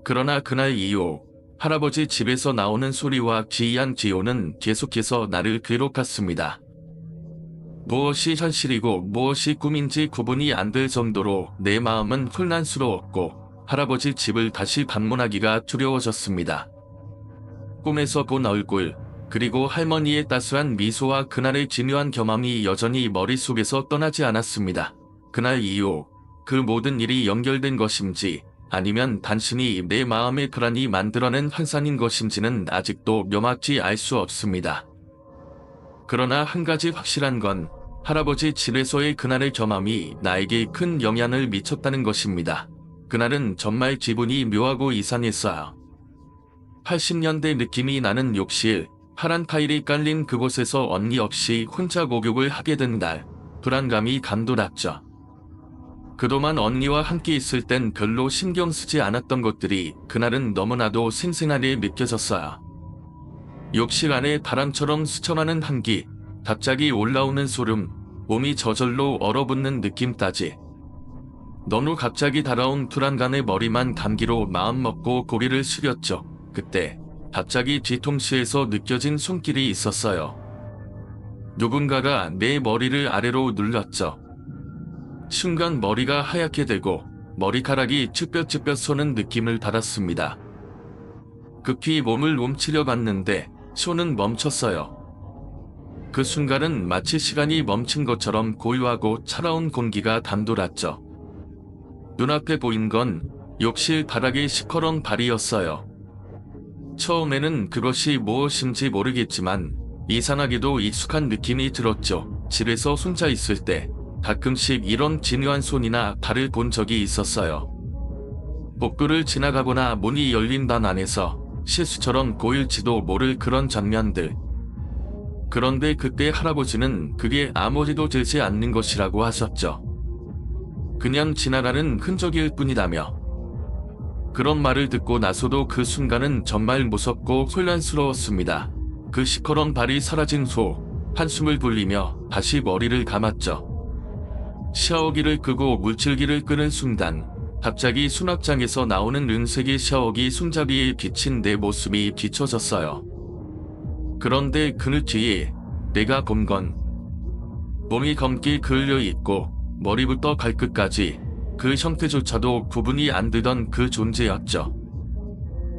그러나 그날 이후 할아버지 집에서 나오는 소리와 기이한 기호는 계속해서 나를 괴롭혔습니다. 무엇이 현실이고 무엇이 꿈인지 구분이 안 될 정도로 내 마음은 혼란스러웠고 할아버지 집을 다시 방문하기가 두려워졌습니다. 꿈에서 본 얼굴, 그리고 할머니의 따스한 미소와 그날의 기묘한 경험이 여전히 머릿속에서 떠나지 않았습니다. 그날 이후 그 모든 일이 연결된 것인지 아니면 단순히 내 마음의 불안이 만들어낸 환상인 것인지는 아직도 명확히 알 수 없습니다. 그러나 한 가지 확실한 건 할아버지 집에서의 그날의 경험이 나에게 큰 영향을 미쳤다는 것입니다. 그날은 정말 기분이 묘하고 이상했어요. 80년대 느낌이 나는 욕실, 파란 타일이 깔린 그곳에서 언니 없이 혼자 목욕을 하게 된 날, 불안감이 감돌았죠. 그동안 언니와 함께 있을 땐 별로 신경 쓰지 않았던 것들이 그날은 너무나도 생생하게 느껴졌어요. 욕실 안에 바람처럼 스쳐가는 향기, 갑자기 올라오는 소름, 몸이 저절로 얼어붙는 느낌까지. 너무 갑자기 달아온 불안감에 머리만 감기로 마음먹고 고개를 숙였죠. 그때 갑자기 뒤통수에서 느껴진 손길이 있었어요. 누군가가 내 머리를 아래로 눌렀죠. 순간 머리가 하얗게 되고 머리카락이 쭈뼛쭈뼛 솟는 느낌을 받았습니다. 급히 몸을 움츠려 봤는데 손은 멈췄어요. 그 순간은 마치 시간이 멈춘 것처럼 고요하고 차가운 공기가 감돌았죠. 눈앞에 보인 건 욕실 바닥의 시커먼 발이었어요. 처음에는 그것이 무엇인지 모르겠지만 이상하게도 익숙한 느낌이 들었죠. 집에서 혼자 있을 때 가끔씩 이런 진유한 손이나 발을 본 적이 있었어요. 복도를 지나가거나 문이 열린 방 안에서 실수처럼 보일지도 모를 그런 장면들. 그런데 그때 할아버지는 그게 아무리도 되지 않는 것이라고 하셨죠. 그냥 지나가는 흔적일 뿐이라며. 그런 말을 듣고 나서도 그 순간은 정말 무섭고 혼란스러웠습니다. 그 시커먼 발이 사라진 후 한숨을 돌리며 다시 머리를 감았죠. 샤워기를 끄고 물질기를 끄는 순간 갑자기 수납장에서 나오는 은색의 샤워기 손잡이에 비친 내 모습이 비춰졌어요. 그런데 그 뒤에 내가 본 건 몸이 검게 그을려 있고 머리부터 발끝까지 그 형태조차도 구분이 안 되던 그 존재였죠.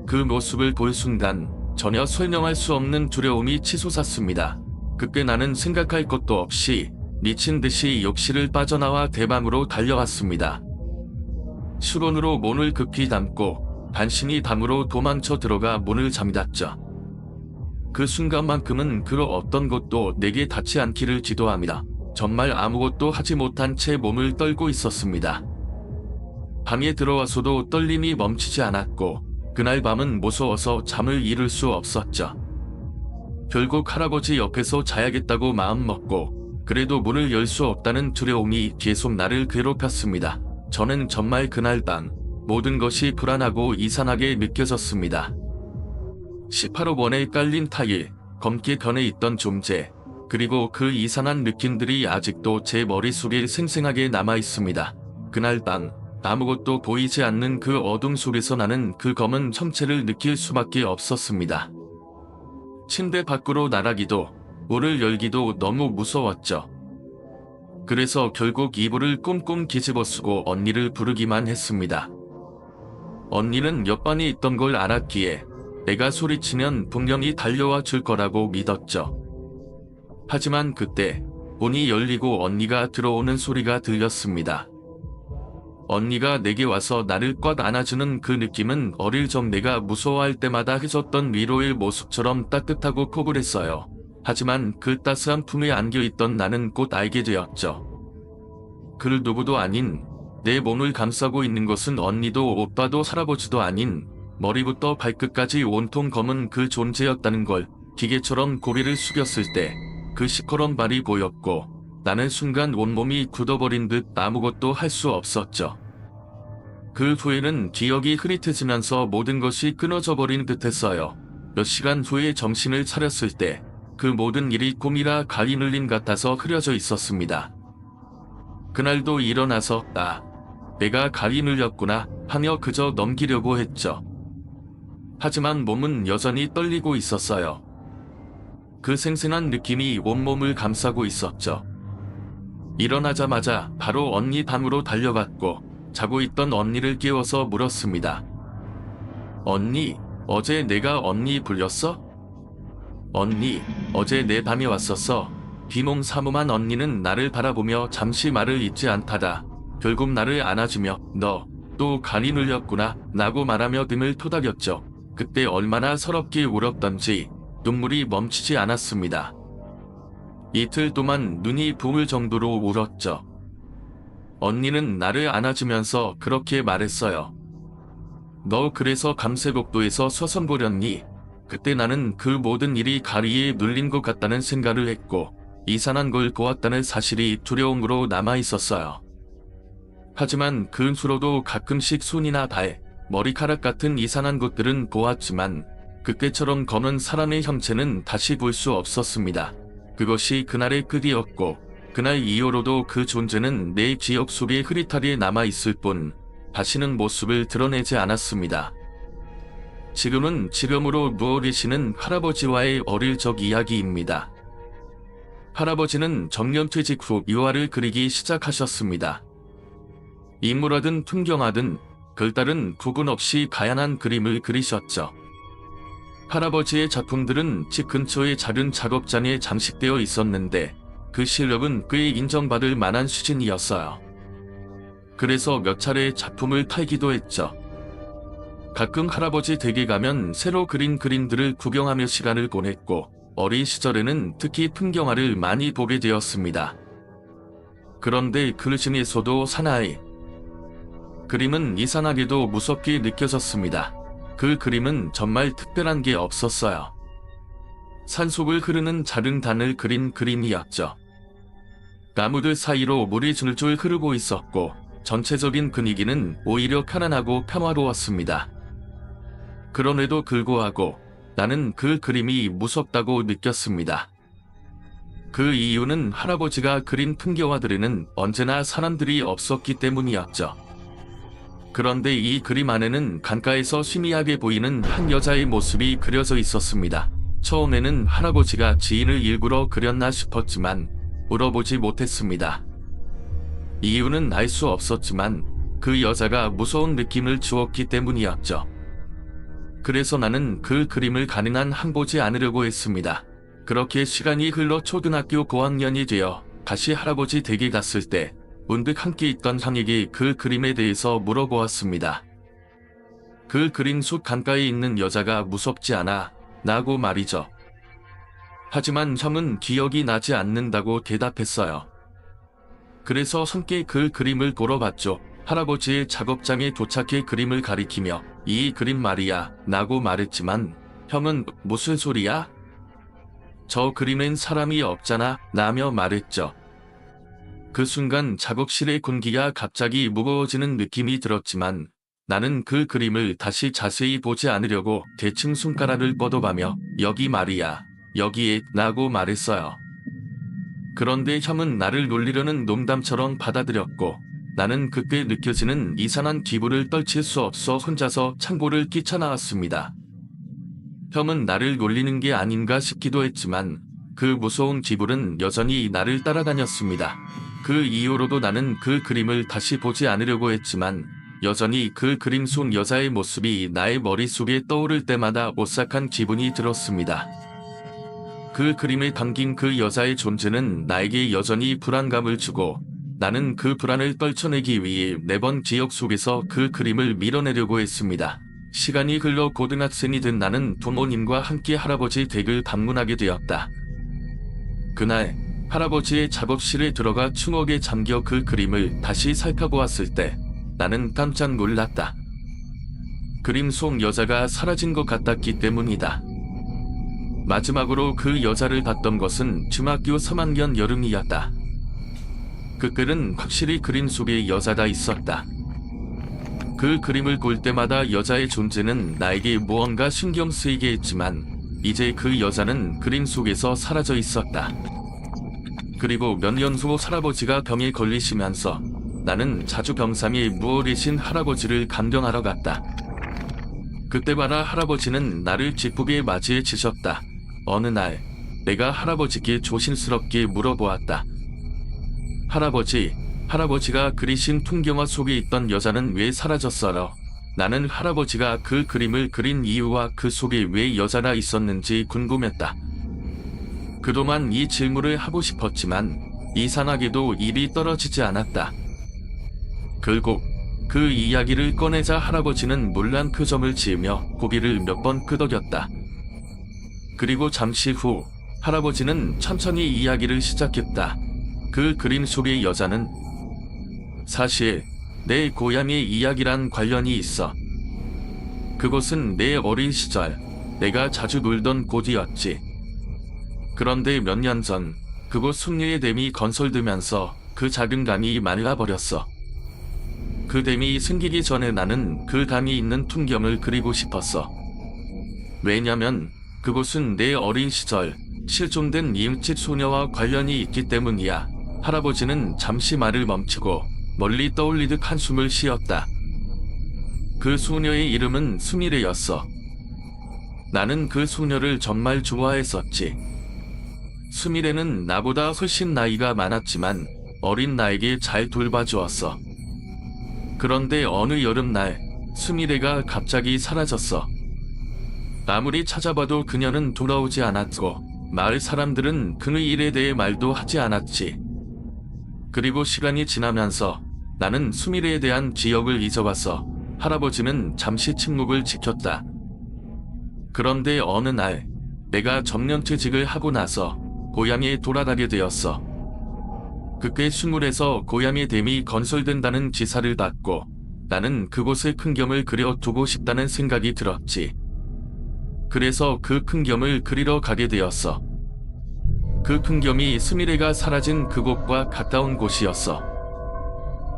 그 모습을 볼 순간 전혀 설명할 수 없는 두려움이 치솟았습니다. 그때 나는 생각할 것도 없이 미친 듯이 욕실을 빠져나와 대방으로 달려왔습니다. 수건으로 문을 급히 닫고 간신히 방으로 도망쳐 들어가 문을 잠갔죠. 그 순간만큼은 그 어떤 것도 내게 닿지 않기를 기도합니다. 정말 아무것도 하지 못한 채 몸을 떨고 있었습니다. 방에 들어와서도 떨림이 멈추지 않았고 그날 밤은 무서워서 잠을 이룰 수 없었죠. 결국 할아버지 옆에서 자야겠다고 마음먹고 그래도 문을 열 수 없다는 두려움이 계속 나를 괴롭혔습니다. 저는 정말 그날 밤 모든 것이 불안하고 이상하게 느껴졌습니다. 18호번에 깔린 타일, 검게 변해 있던 존재, 그리고 그 이상한 느낌들이 아직도 제 머릿속에 생생하게 남아 있습니다. 그날 밤 아무것도 보이지 않는 그 어둠 속에서 나는 그 검은 형체를 느낄 수밖에 없었습니다. 침대 밖으로 나가기도 문을 열기도 너무 무서웠죠. 그래서 결국 이불을 꼼꼼 뒤집어쓰고 언니를 부르기만 했습니다. 언니는 옆방에 있던 걸 알았기에 내가 소리치면 분명히 달려와 줄 거라고 믿었죠. 하지만 그때 문이 열리고 언니가 들어오는 소리가 들렸습니다. 언니가 내게 와서 나를 꽉 안아주는 그 느낌은 어릴 적 내가 무서워할 때마다 해줬던 위로의 모습처럼 따뜻하고 포근했어요. 하지만 그 따스한 품에 안겨있던 나는 곧 알게 되었죠. 그 누구도 아닌 내 몸을 감싸고 있는 것은 언니도 오빠도 할아버지도 아닌 머리부터 발끝까지 온통 검은 그 존재였다는 걸. 기계처럼 고개를 숙였을 때 그 시커먼 발이 보였고 나는 순간 온몸이 굳어버린 듯 아무것도 할 수 없었죠. 그 후에는 기억이 흐릿해지면서 모든 것이 끊어져 버린 듯했어요. 몇 시간 후에 정신을 차렸을 때 그 모든 일이 꿈이라 가위 눌림 같아서 흐려져 있었습니다. 그날도 일어나서 내가 가위 눌렸구나 하며 그저 넘기려고 했죠. 하지만 몸은 여전히 떨리고 있었어요. 그 생생한 느낌이 온몸을 감싸고 있었죠. 일어나자마자 바로 언니 방으로 달려갔고 자고 있던 언니를 깨워서 물었습니다. 언니, 어제 내가 언니 불렸어? 언니, 어제 내 밤에 왔었어. 비몽사몽한 언니는 나를 바라보며 잠시 말을 잇지 않다가 결국 나를 안아주며 너 또 간이 눌렸구나 라고 말하며 등을 토닥였죠. 그때 얼마나 서럽게 울었던지 눈물이 멈추지 않았습니다. 이틀 동안 눈이 부을 정도로 울었죠. 언니는 나를 안아주면서 그렇게 말했어요. 너 그래서 감세복도에서 서선 보렸니? 그때 나는 그 모든 일이 가리에 눌린 것 같다는 생각을 했고 이상한 걸 보았다는 사실이 두려움으로 남아있었어요. 하지만 그 후로도 가끔씩 손이나 발, 머리카락 같은 이상한 것들은 보았지만 그때처럼 검은 사람의 형체는 다시 볼 수 없었습니다. 그것이 그날의 끝이었고 그날 이후로도 그 존재는 내 기억 속에 흐릿하게 남아있을 뿐 다시는 모습을 드러내지 않았습니다. 지금은 지금으로 누워 계시는 할아버지와의 어릴 적 이야기입니다. 할아버지는 정년퇴직 후 유화를 그리기 시작하셨습니다. 인물화든 풍경화든 글달은 구분 없이 다양한 그림을 그리셨죠. 할아버지의 작품들은 집 근처의 작은 작업장에 장식되어 있었는데 그 실력은 꽤 인정받을 만한 수준이었어요. 그래서 몇 차례 작품을 팔기도 했죠. 가끔 할아버지 댁에 가면 새로 그린 그림들을 구경하며 시간을 보냈고 어린 시절에는 특히 풍경화를 많이 보게 되었습니다. 그런데 그 중에서도 하나의 그림은 이상하게도 무섭게 느껴졌습니다. 그 그림은 정말 특별한 게 없었어요. 산속을 흐르는 작은 단을 그린 그림이었죠. 나무들 사이로 물이 줄줄 흐르고 있었고 전체적인 분위기는 오히려 편안하고 평화로웠습니다. 그럼에도 불구하고 나는 그 그림이 무섭다고 느꼈습니다. 그 이유는 할아버지가 그린 풍경화들에는 언제나 사람들이 없었기 때문이었죠. 그런데 이 그림 안에는 강가에서 희미하게 보이는 한 여자의 모습이 그려져 있었습니다. 처음에는 할아버지가 지인을 일부러 그렸나 싶었지만 물어보지 못했습니다. 이유는 알 수 없었지만 그 여자가 무서운 느낌을 주었기 때문이었죠. 그래서 나는 그 그림을 가능한 한 보지 않으려고 했습니다. 그렇게 시간이 흘러 초등학교 고학년이 되어 다시 할아버지 댁에 갔을 때 문득 함께 있던 형에게 그 그림에 대해서 물어보았습니다. 그 그림 속 강가에 있는 여자가 무섭지 않아? 라고 말이죠. 하지만 형은 기억이 나지 않는다고 대답했어요. 그래서 함께 그 그림을 보러 갔죠. 할아버지의 작업장에 도착해 그림을 가리키며 이 그림 말이야 라고 말했지만 형은 무슨 소리야? 저 그림엔 사람이 없잖아 라며 말했죠. 그 순간 작업실의 공기가 갑자기 무거워지는 느낌이 들었지만 나는 그 그림을 다시 자세히 보지 않으려고 대충 손가락을 뻗어가며 여기 말이야, 여기에 라고 말했어요. 그런데 형은 나를 놀리려는 농담처럼 받아들였고 나는 그때 느껴지는 이상한 기분을 떨칠 수 없어 혼자서 창고를 뛰쳐나왔습니다. 형은 나를 놀리는 게 아닌가 싶기도 했지만 그 무서운 기분은 여전히 나를 따라다녔습니다. 그 이후로도 나는 그 그림을 다시 보지 않으려고 했지만 여전히 그 그림 속 여자의 모습이 나의 머릿속에 떠오를 때마다 오싹한 기분이 들었습니다. 그 그림에 담긴 그 여자의 존재는 나에게 여전히 불안감을 주고 나는 그 불안을 떨쳐내기 위해 매번 기억 속에서 그 그림을 밀어내려고 했습니다. 시간이 흘러 고등학생이 된 나는 부모님과 함께 할아버지 댁을 방문하게 되었다. 그날 할아버지의 작업실에 들어가 추억에 잠겨 그 그림을 다시 살펴보았을 때 나는 깜짝 놀랐다. 그림 속 여자가 사라진 것 같았기 때문이다. 마지막으로 그 여자를 봤던 것은 중학교 3학년 여름이었다. 그때는 확실히 그림 속에 여자가 있었다. 그 그림을 볼 때마다 여자의 존재는 나에게 무언가 신경 쓰이게 했지만 이제 그 여자는 그림 속에서 사라져 있었다. 그리고 몇 년 후 할아버지가 병에 걸리시면서 나는 자주 병상에 누워 계신 할아버지를 감경하러 갔다. 그때마다 할아버지는 나를 기쁘게 맞이해 주셨다. 어느 날 내가 할아버지께 조심스럽게 물어보았다. 할아버지가 그리신 풍경화 속에 있던 여자는 왜 사라졌어요? 나는 할아버지가 그 그림을 그린 이유와 그 속에 왜 여자가 있었는지 궁금했다. 그동안 이 질문을 하고 싶었지만 이상하게도 입이 떨어지지 않았다. 결국 그 이야기를 꺼내자 할아버지는 놀란 표정을 지으며 고개를 몇 번 끄덕였다. 그리고 잠시 후 할아버지는 천천히 이야기를 시작했다. 그 그림 속의 여자는 사실 내 고향의 이야기랑 관련이 있어. 그곳은 내 어린 시절 내가 자주 놀던 곳이었지. 그런데 몇 년 전 그곳 숭례의 댐이 건설되면서 그 작은 강이 말라버렸어. 그 댐이 생기기 전에 나는 그 강이 있는 풍경을 그리고 싶었어. 왜냐면 그곳은 내 어린 시절 실종된 이웃집 소녀와 관련이 있기 때문이야. 할아버지는 잠시 말을 멈추고 멀리 떠올리듯 한숨을 쉬었다. 그 소녀의 이름은 수미래였어. 나는 그 소녀를 정말 좋아했었지. 수미래는 나보다 훨씬 나이가 많았지만 어린 나에게 잘 돌봐주었어. 그런데 어느 여름날 수미래가 갑자기 사라졌어. 아무리 찾아봐도 그녀는 돌아오지 않았고 마을 사람들은 그의 일에 대해 말도 하지 않았지. 그리고 시간이 지나면서 나는 수미래에 대한 기억을 잊어봤어. 할아버지는 잠시 침묵을 지켰다. 그런데 어느 날 내가 정년퇴직을 하고 나서 고향에 돌아가게 되었어. 그때 시골에서 고향의 댐이 건설된다는 지사를 받고 나는 그곳의 풍경을 그려두고 싶다는 생각이 들었지. 그래서 그 풍경을 그리러 가게 되었어. 그 풍경이 수미래가 사라진 그곳과 가까운 곳이었어.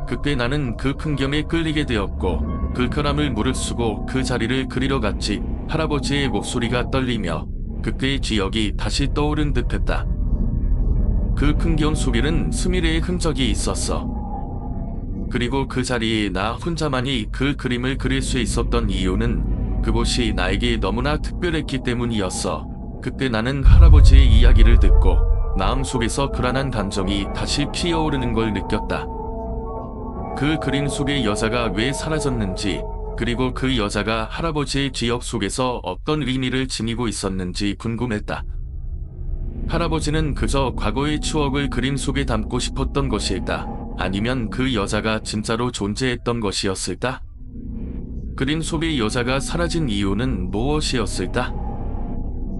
그때 나는 그 풍경에 끌리게 되었고 불쾌함을 무릅쓰고 그 자리를 그리러 갔지. 할아버지의 목소리가 떨리며 그때의 기억이 다시 떠오른 듯했다. 그 풍경 속에는 수미래의 흔적이 있었어. 그리고 그 자리에 나 혼자만이 그 그림을 그릴 수 있었던 이유는 그곳이 나에게 너무나 특별했기 때문이었어. 그때 나는 할아버지의 이야기를 듣고 마음속에서 불안한 감정이 다시 피어오르는 걸 느꼈다. 그 그림 속의 여자가 왜 사라졌는지, 그리고 그 여자가 할아버지의 기억 속에서 어떤 의미를 지니고 있었는지 궁금했다. 할아버지는 그저 과거의 추억을 그림 속에 담고 싶었던 것일까? 아니면 그 여자가 진짜로 존재했던 것이었을까? 그림 속의 여자가 사라진 이유는 무엇이었을까?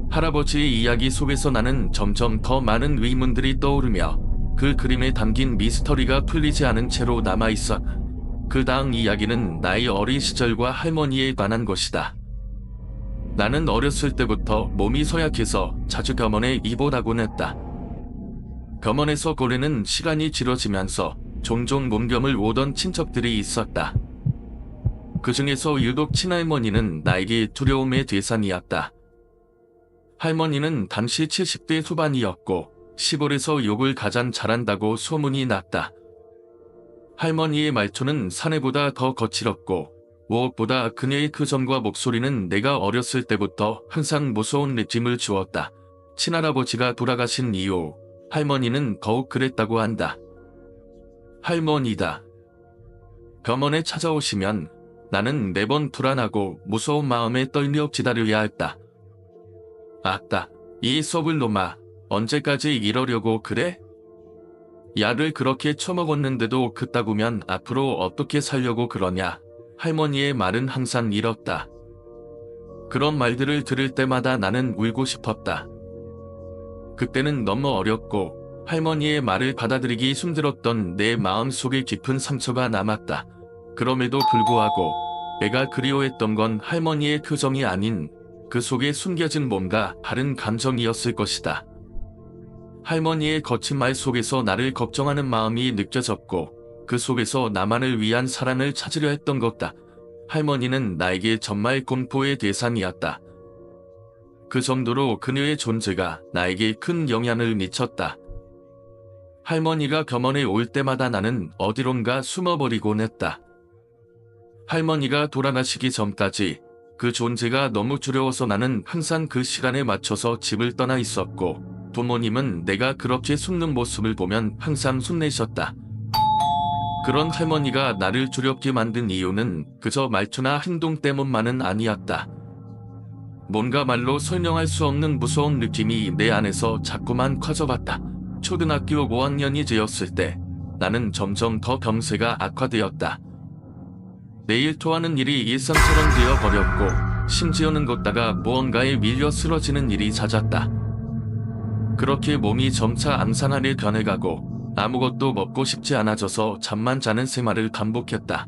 할아버지의 이야기 속에서 나는 점점 더 많은 의문들이 떠오르며 그 그림에 담긴 미스터리가 풀리지 않은 채로 남아있어. 그 다음 이야기는 나의 어린 시절과 할머니에 관한 것이다. 나는 어렸을 때부터 몸이 서약해서 자주 병원에 입원하곤 했다. 병원에서 보내는 시간이 길어지면서 종종 몸겸을 오던 친척들이 있었다. 그 중에서 유독 친할머니는 나에게 두려움의 대상이었다. 할머니는 당시 70대 후반이었고 시골에서 욕을 가장 잘한다고 소문이 났다. 할머니의 말투는 사내보다 더 거칠었고 무엇보다 그녀의 표정과 목소리는 내가 어렸을 때부터 항상 무서운 느낌을 주었다. 친할아버지가 돌아가신 이후 할머니는 더욱 그랬다고 한다. 할머니다. 병원에 찾아오시면 나는 매번 불안하고 무서운 마음에 떨며 기다려야 했다. 아따, 이 썩을 놈아, 언제까지 이러려고 그래? 약을 그렇게 처먹었는데도 그따구면 앞으로 어떻게 살려고 그러냐. 할머니의 말은 항상 이렇다. 그런 말들을 들을 때마다 나는 울고 싶었다. 그때는 너무 어렸고 할머니의 말을 받아들이기 힘들었던 내 마음속에 깊은 상처가 남았다. 그럼에도 불구하고 내가 그리워했던 건 할머니의 표정이 아닌 그 속에 숨겨진 뭔가 다른 감정이었을 것이다. 할머니의 거친 말 속에서 나를 걱정하는 마음이 느껴졌고 그 속에서 나만을 위한 사랑을 찾으려 했던 것다. 할머니는 나에게 정말 공포의 대상이었다. 그 정도로 그녀의 존재가 나에게 큰 영향을 미쳤다. 할머니가 병원에 올 때마다 나는 어디론가 숨어버리곤 했다. 할머니가 돌아가시기 전까지 그 존재가 너무 두려워서 나는 항상 그 시간에 맞춰서 집을 떠나 있었고 부모님은 내가 그렇게 숨는 모습을 보면 항상 숨내셨다. 그런 할머니가 나를 두렵게 만든 이유는 그저 말투나 행동 때문만은 아니었다. 뭔가 말로 설명할 수 없는 무서운 느낌이 내 안에서 자꾸만 커져갔다. 초등학교 5학년이 되었을 때 나는 점점 더 병세가 악화되었다. 매일 토하는 일이 일상처럼 되어버렸고 심지어는 걷다가 무언가에 밀려 쓰러지는 일이 잦았다. 그렇게 몸이 점차 앙상하게 변해가고 아무것도 먹고 싶지 않아져서 잠만 자는 생활을 반복했다.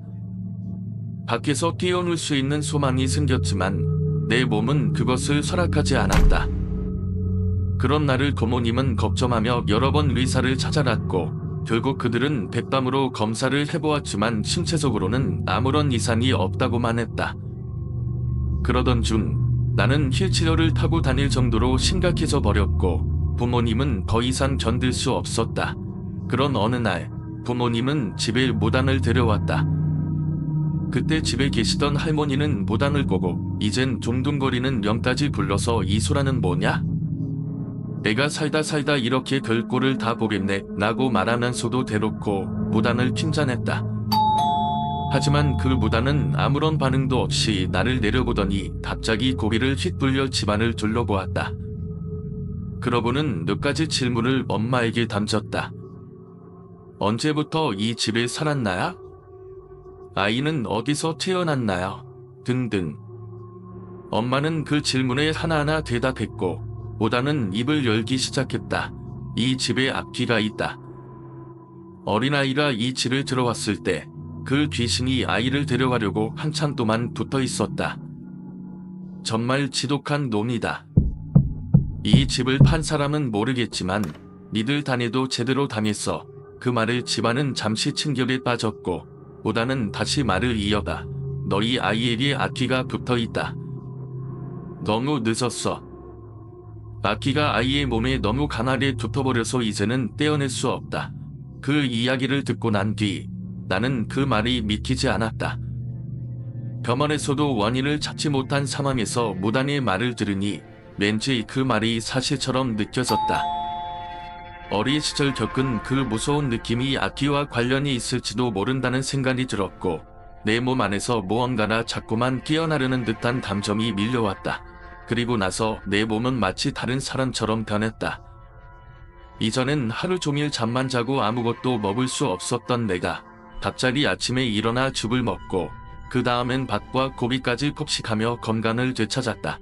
밖에서 뛰어놀 수 있는 소망이 생겼지만 내 몸은 그것을 허락하지 않았다. 그런 나를 부모님은 걱정하며 여러 번 의사를 찾아갔고 결국 그들은 백담으로 검사를 해보았지만 신체적으로는 아무런 이상이 없다고만 했다. 그러던 중 나는 휠체어를 타고 다닐 정도로 심각해져 버렸고 부모님은 더 이상 견딜 수 없었다. 그런 어느 날 부모님은 집에 무당을 데려왔다. 그때 집에 계시던 할머니는 무당을 보고 이젠 둥둥거리는 명까지 불러서 이 소라는 뭐냐? 내가 살다 이렇게 별꼴을 다 보겠네 라고 말하면서도 대놓고 무당을 핀잔했다. 하지만 그 무당은 아무런 반응도 없이 나를 내려보더니 갑자기 고개를 휙 돌려 집안을 둘러보았다. 그러고는 몇 가지 질문을 엄마에게 던졌다. 언제부터 이 집에 살았나요? 아이는 어디서 태어났나요? 등등. 엄마는 그 질문에 하나하나 대답했고 무당은 입을 열기 시작했다. 이 집에 악귀가 있다. 어린아이가 이 집에 들어왔을 때 그 귀신이 아이를 데려가려고 한참 동안 붙어 있었다. 정말 지독한 놈이다. 이 집을 판 사람은 모르겠지만 니들 다녀도 제대로 당했어. 그 말을 집안은 잠시 충격에 빠졌고 무당은 다시 말을 이어가 너희 아이에게 악귀가 붙어있다. 너무 늦었어. 악귀가 아이의 몸에 너무 강하게 붙어버려서 이제는 떼어낼 수 없다. 그 이야기를 듣고 난 뒤 나는 그 말이 믿기지 않았다. 병원에서도 원인을 찾지 못한 상황에서 무당의 말을 들으니 왠지 그 말이 사실처럼 느껴졌다. 어린 시절 겪은 그 무서운 느낌이 악귀와 관련이 있을지도 모른다는 생각이 들었고 내 몸 안에서 무언가가 자꾸만 깨어나려는 듯한 감정이 밀려왔다. 그리고 나서 내 몸은 마치 다른 사람처럼 변했다. 이전엔 하루 종일 잠만 자고 아무것도 먹을 수 없었던 내가 갑자기 아침에 일어나 죽을 먹고 그 다음엔 밥과 고기까지 폭식하며 건강을 되찾았다.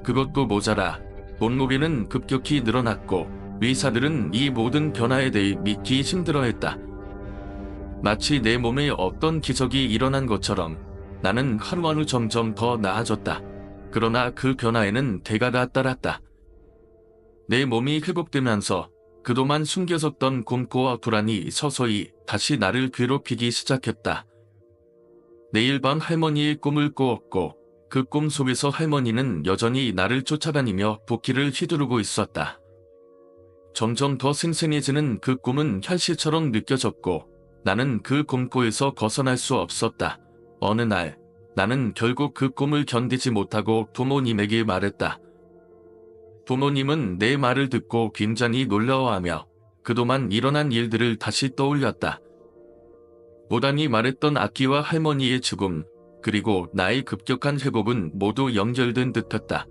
그것도 모자라 몸무게는 급격히 늘어났고 의사들은 이 모든 변화에 대해 믿기 힘들어했다. 마치 내 몸에 어떤 기적이 일어난 것처럼 나는 하루하루 점점 더 나아졌다. 그러나 그 변화에는 대가가 따랐다. 내 몸이 회복되면서 그동안 숨겨졌던 공포와 불안이 서서히 다시 나를 괴롭히기 시작했다. 매일 밤 할머니의 꿈을 꾸었고 그 꿈 속에서 할머니는 여전히 나를 쫓아다니며 붓기를 휘두르고 있었다. 점점 더 생생해지는 그 꿈은 현실처럼 느껴졌고 나는 그 공포에서 벗어날 수 없었다. 어느 날 나는 결국 그 꿈을 견디지 못하고 부모님에게 말했다. 부모님은 내 말을 듣고 굉장히 놀라워하며 그동안 일어난 일들을 다시 떠올렸다. 무당이 말했던 악귀와 할머니의 죽음, 그리고 나의 급격한 회복은 모두 연결된 듯했다.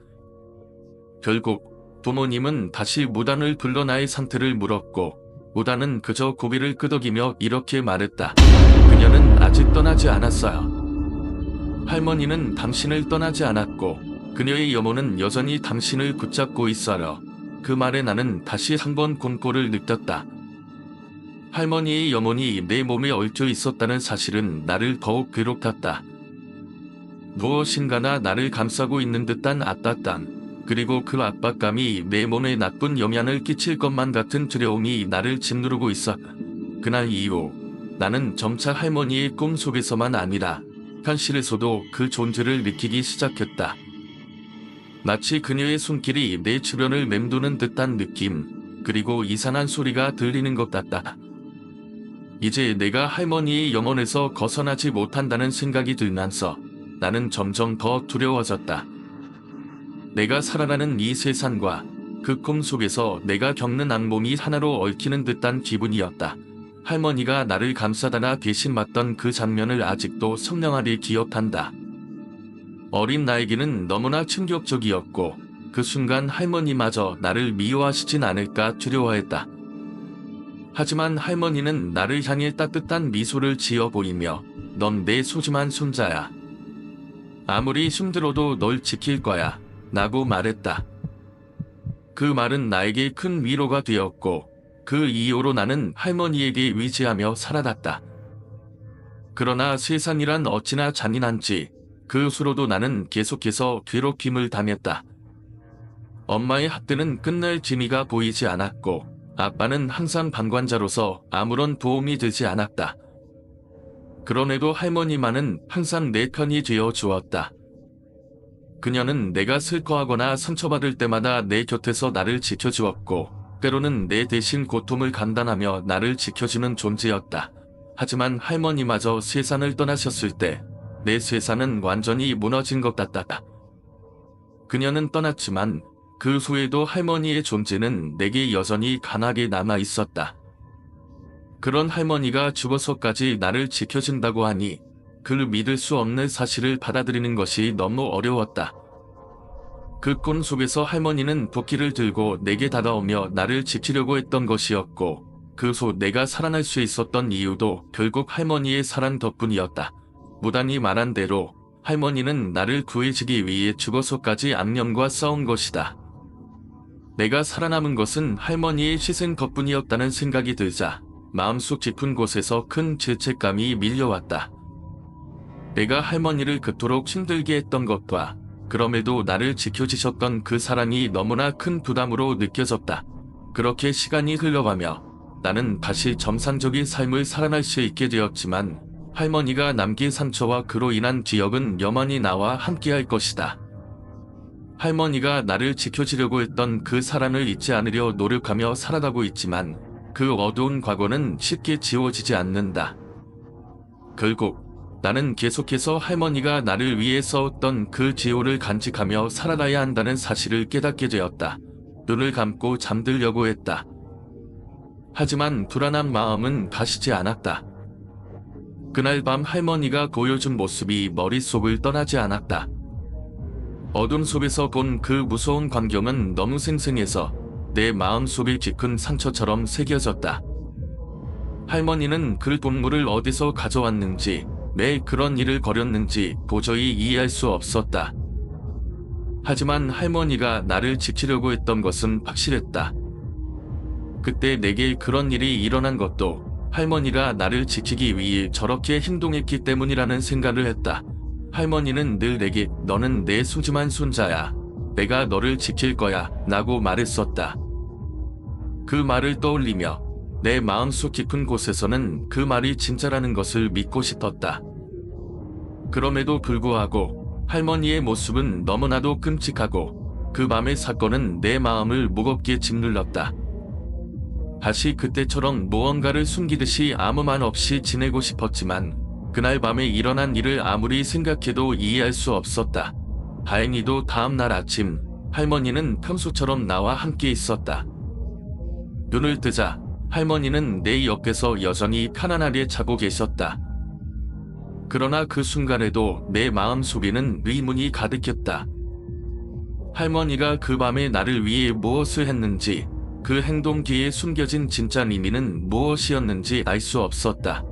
결국 부모님은 다시 무당을 불러 나의 상태를 물었고 무당은 그저 고개를 끄덕이며 이렇게 말했다. 그녀는 아직 떠나지 않았어요. 할머니는 당신을 떠나지 않았고 그녀의 염원은 여전히 당신을 붙잡고 있어요. 그 말에 나는 다시 한번 공포를 느꼈다. 할머니의 염원이 내 몸에 얽혀 있었다는 사실은 나를 더욱 괴롭혔다. 무엇인가나 나를 감싸고 있는 듯한 압박감, 그리고 그 압박감이 내 몸에 나쁜 영향을 끼칠 것만 같은 두려움이 나를 짓누르고 있었다. 그날 이후 나는 점차 할머니의 꿈 속에서만 아니라 현실에서도 그 존재를 느끼기 시작했다. 마치 그녀의 손길이 내 주변을 맴도는 듯한 느낌, 그리고 이상한 소리가 들리는 것 같다. 이제 내가 할머니의 영혼에서 벗어나지 못한다는 생각이 들면서 나는 점점 더 두려워졌다. 내가 살아가는 이 세상과 그 꿈 속에서 내가 겪는 악몽이 하나로 얽히는 듯한 기분이었다. 할머니가 나를 감싸다가 대신 맞던 그 장면을 아직도 선명하게 기억한다. 어린 나에게는 너무나 충격적이었고 그 순간 할머니마저 나를 미워하시진 않을까 두려워했다. 하지만 할머니는 나를 향해 따뜻한 미소를 지어 보이며 넌 내 소중한 손자야. 아무리 힘들어도 널 지킬 거야 라고 말했다. 그 말은 나에게 큰 위로가 되었고 그 이후로 나는 할머니에게 의지하며 살아갔다. 그러나 세상이란 어찌나 잔인한지 그 후로도 나는 계속해서 괴롭힘을 당했다. 엄마의 학대는 끝날 기미가 보이지 않았고 아빠는 항상 방관자로서 아무런 도움이 되지 않았다. 그럼에도 할머니만은 항상 내 편이 되어 주었다. 그녀는 내가 슬퍼하거나 상처받을 때마다 내 곁에서 나를 지켜주었고 때로는 내 대신 고통을 감당하며 나를 지켜주는 존재였다. 하지만 할머니마저 세상을 떠나셨을 때 내 세상은 완전히 무너진 것 같았다. 그녀는 떠났지만 그 후에도 할머니의 존재는 내게 여전히 강하게 남아 있었다. 그런 할머니가 죽어서까지 나를 지켜준다고 하니 그를 믿을 수 없는 사실을 받아들이는 것이 너무 어려웠다. 그 꿈 속에서 할머니는 도끼를 들고 내게 다가오며 나를 지키려고 했던 것이었고 그 후 내가 살아날 수 있었던 이유도 결국 할머니의 사랑 덕분이었다. 무단히 말한 대로 할머니는 나를 구해주기 위해 죽어서까지 악령과 싸운 것이다. 내가 살아남은 것은 할머니의 희생 덕분이었다는 생각이 들자 마음속 깊은 곳에서 큰 죄책감이 밀려왔다. 내가 할머니를 그토록 힘들게 했던 것과 그럼에도 나를 지켜주셨던 그 사랑이 너무나 큰 부담으로 느껴졌다. 그렇게 시간이 흘러가며 나는 다시 정상적인 삶을 살아날 수 있게 되었지만 할머니가 남긴 상처와 그로 인한 기억은 영원히 나와 함께할 것이다. 할머니가 나를 지켜주려고 했던 그 사랑을 잊지 않으려 노력하며 살아가고 있지만 그 어두운 과거는 쉽게 지워지지 않는다. 결국 나는 계속해서 할머니가 나를 위해 싸웠던 그 지호를 간직하며 살아가야 한다는 사실을 깨닫게 되었다. 눈을 감고 잠들려고 했다. 하지만 불안한 마음은 가시지 않았다. 그날 밤 할머니가 보여준 모습이 머릿속을 떠나지 않았다. 어둠 속에서 본 그 무서운 광경은 너무 생생해서 내 마음속에 깊은 상처처럼 새겨졌다. 할머니는 그 동물을 어디서 가져왔는지 왜 그런 일을 벌였는지 도저히 이해할 수 없었다. 하지만 할머니가 나를 지키려고 했던 것은 확실했다. 그때 내게 그런 일이 일어난 것도 할머니가 나를 지키기 위해 저렇게 행동했기 때문이라는 생각을 했다. 할머니는 늘 내게 너는 내 소중한 손자야. 내가 너를 지킬 거야 라고 말했었다. 그 말을 떠올리며 내 마음속 깊은 곳에서는 그 말이 진짜라는 것을 믿고 싶었다. 그럼에도 불구하고 할머니의 모습은 너무나도 끔찍하고 그 밤의 사건은 내 마음을 무겁게 짓눌렀다. 다시 그때처럼 무언가를 숨기듯이 아무 말 없이 지내고 싶었지만 그날 밤에 일어난 일을 아무리 생각해도 이해할 수 없었다. 다행히도 다음날 아침 할머니는 평소처럼 나와 함께 있었다. 눈을 뜨자 할머니는 내 옆에서 여전히 편안하게 자고 계셨다. 그러나 그 순간에도 내 마음속에는 의문이 가득했다. 할머니가 그 밤에 나를 위해 무엇을 했는지 그 행동 뒤에 숨겨진 진짜 의미는 무엇이었는지 알 수 없었다.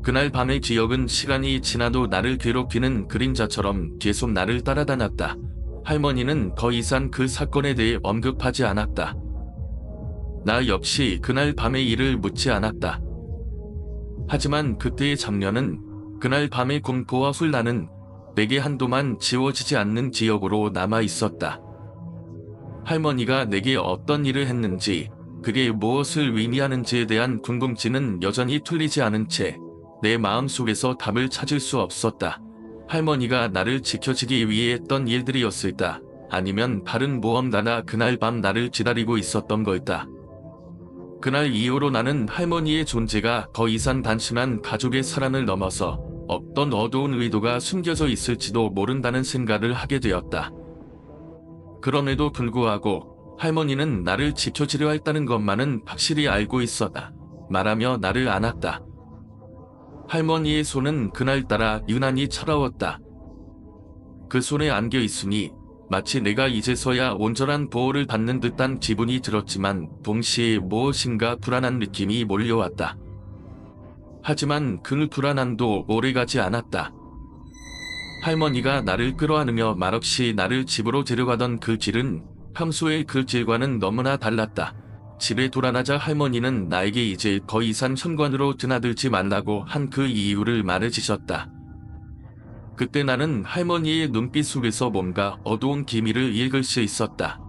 그날 밤의 기억은 시간이 지나도 나를 괴롭히는 그림자처럼 계속 나를 따라다녔다. 할머니는 더 이상 그 사건에 대해 언급하지 않았다. 나 역시 그날 밤의 일을 묻지 않았다. 하지만 그때의 장면은 그날 밤의 공포와 혼란은 내게 한동안 지워지지 않는 기억으로 남아 있었다. 할머니가 내게 어떤 일을 했는지, 그게 무엇을 의미하는지에 대한 궁금증은 여전히 풀리지 않은 채 내 마음속에서 답을 찾을 수 없었다. 할머니가 나를 지켜주기 위해 했던 일들이었을까? 아니면 다른 무언가가 그날 밤 나를 기다리고 있었던 걸까? 그날 이후로 나는 할머니의 존재가 더 이상 단순한 가족의 사랑을 넘어서 어떤 어두운 의도가 숨겨져 있을지도 모른다는 생각을 하게 되었다. 그럼에도 불구하고 할머니는 나를 지켜주려 했다는 것만은 확실히 알고 있었다. 말하며 나를 안았다. 할머니의 손은 그날따라 유난히 차가웠다. 그 손에 안겨 있으니 마치 내가 이제서야 온전한 보호를 받는 듯한 기분이 들었지만 동시에 무엇인가 불안한 느낌이 몰려왔다. 하지만 그 불안함도 오래가지 않았다. 할머니가 나를 끌어안으며 말없이 나를 집으로 데려가던 그 길은 평소의 그 질과는 너무나 달랐다. 집에 돌아나자 할머니는 나에게 이제 더 이상 현관으로 드나들지 말라고 한 그 이유를 말해주셨다. 그때 나는 할머니의 눈빛 속에서 뭔가 어두운 기미를 읽을 수 있었다.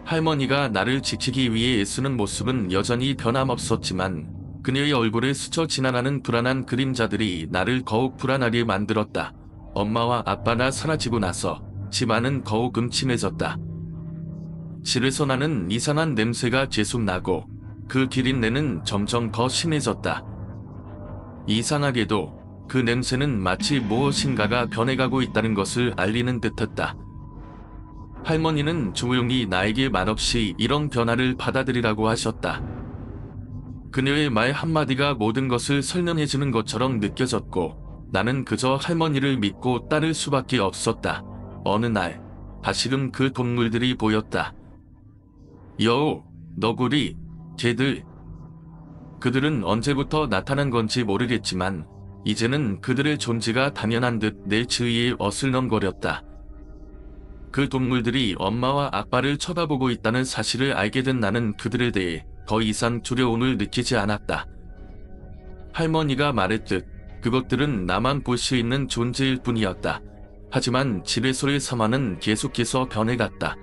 할머니가 나를 지키기 위해 애쓰는 모습은 여전히 변함없었지만 그녀의 얼굴에 스쳐 지나가는 불안한 그림자들이 나를 더욱 불안하게 만들었다. 엄마와 아빠가 사라지고 나서 집안은 더욱 음침해졌다. 집에서 나는 이상한 냄새가 계속 나고 그 기린내는 점점 더 심해졌다. 이상하게도 그 냄새는 마치 무엇인가가 변해가고 있다는 것을 알리는 듯했다. 할머니는 조용히 나에게 말없이 이런 변화를 받아들이라고 하셨다. 그녀의 말 한마디가 모든 것을 설명해주는 것처럼 느껴졌고 나는 그저 할머니를 믿고 따를 수밖에 없었다. 어느 날 다시금 그 동물들이 보였다. 여우, 너구리, 개들. 그들은 언제부터 나타난 건지 모르겠지만 이제는 그들의 존재가 당연한 듯 내 주위에 어슬렁거렸다. 그 동물들이 엄마와 아빠를 쳐다보고 있다는 사실을 알게 된 나는 그들에 대해 더 이상 두려움을 느끼지 않았다. 할머니가 말했듯 그것들은 나만 볼 수 있는 존재일 뿐이었다. 하지만 집에서의 상황은 계속해서 변해갔다.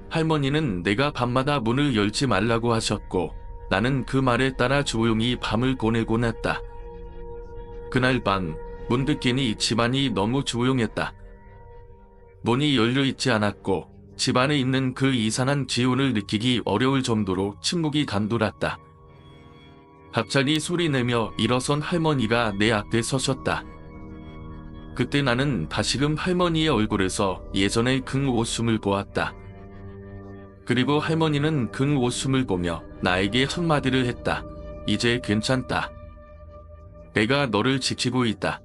할머니는 내가 밤마다 문을 열지 말라고 하셨고 나는 그 말에 따라 조용히 밤을 보내곤 했다. 그날 밤 문득 깨니 집안이 너무 조용했다. 문이 열려있지 않았고 집 안에 있는 그 이상한 기운을 느끼기 어려울 정도로 침묵이 감돌았다. 갑자기 소리내며 일어선 할머니가 내 앞에 서셨다. 그때 나는 다시금 할머니의 얼굴에서 예전의 그 웃음을 보았다. 그리고 할머니는 그 웃음을 보며 나에게 한마디를 했다. 이제 괜찮다. 내가 너를 지키고 있다.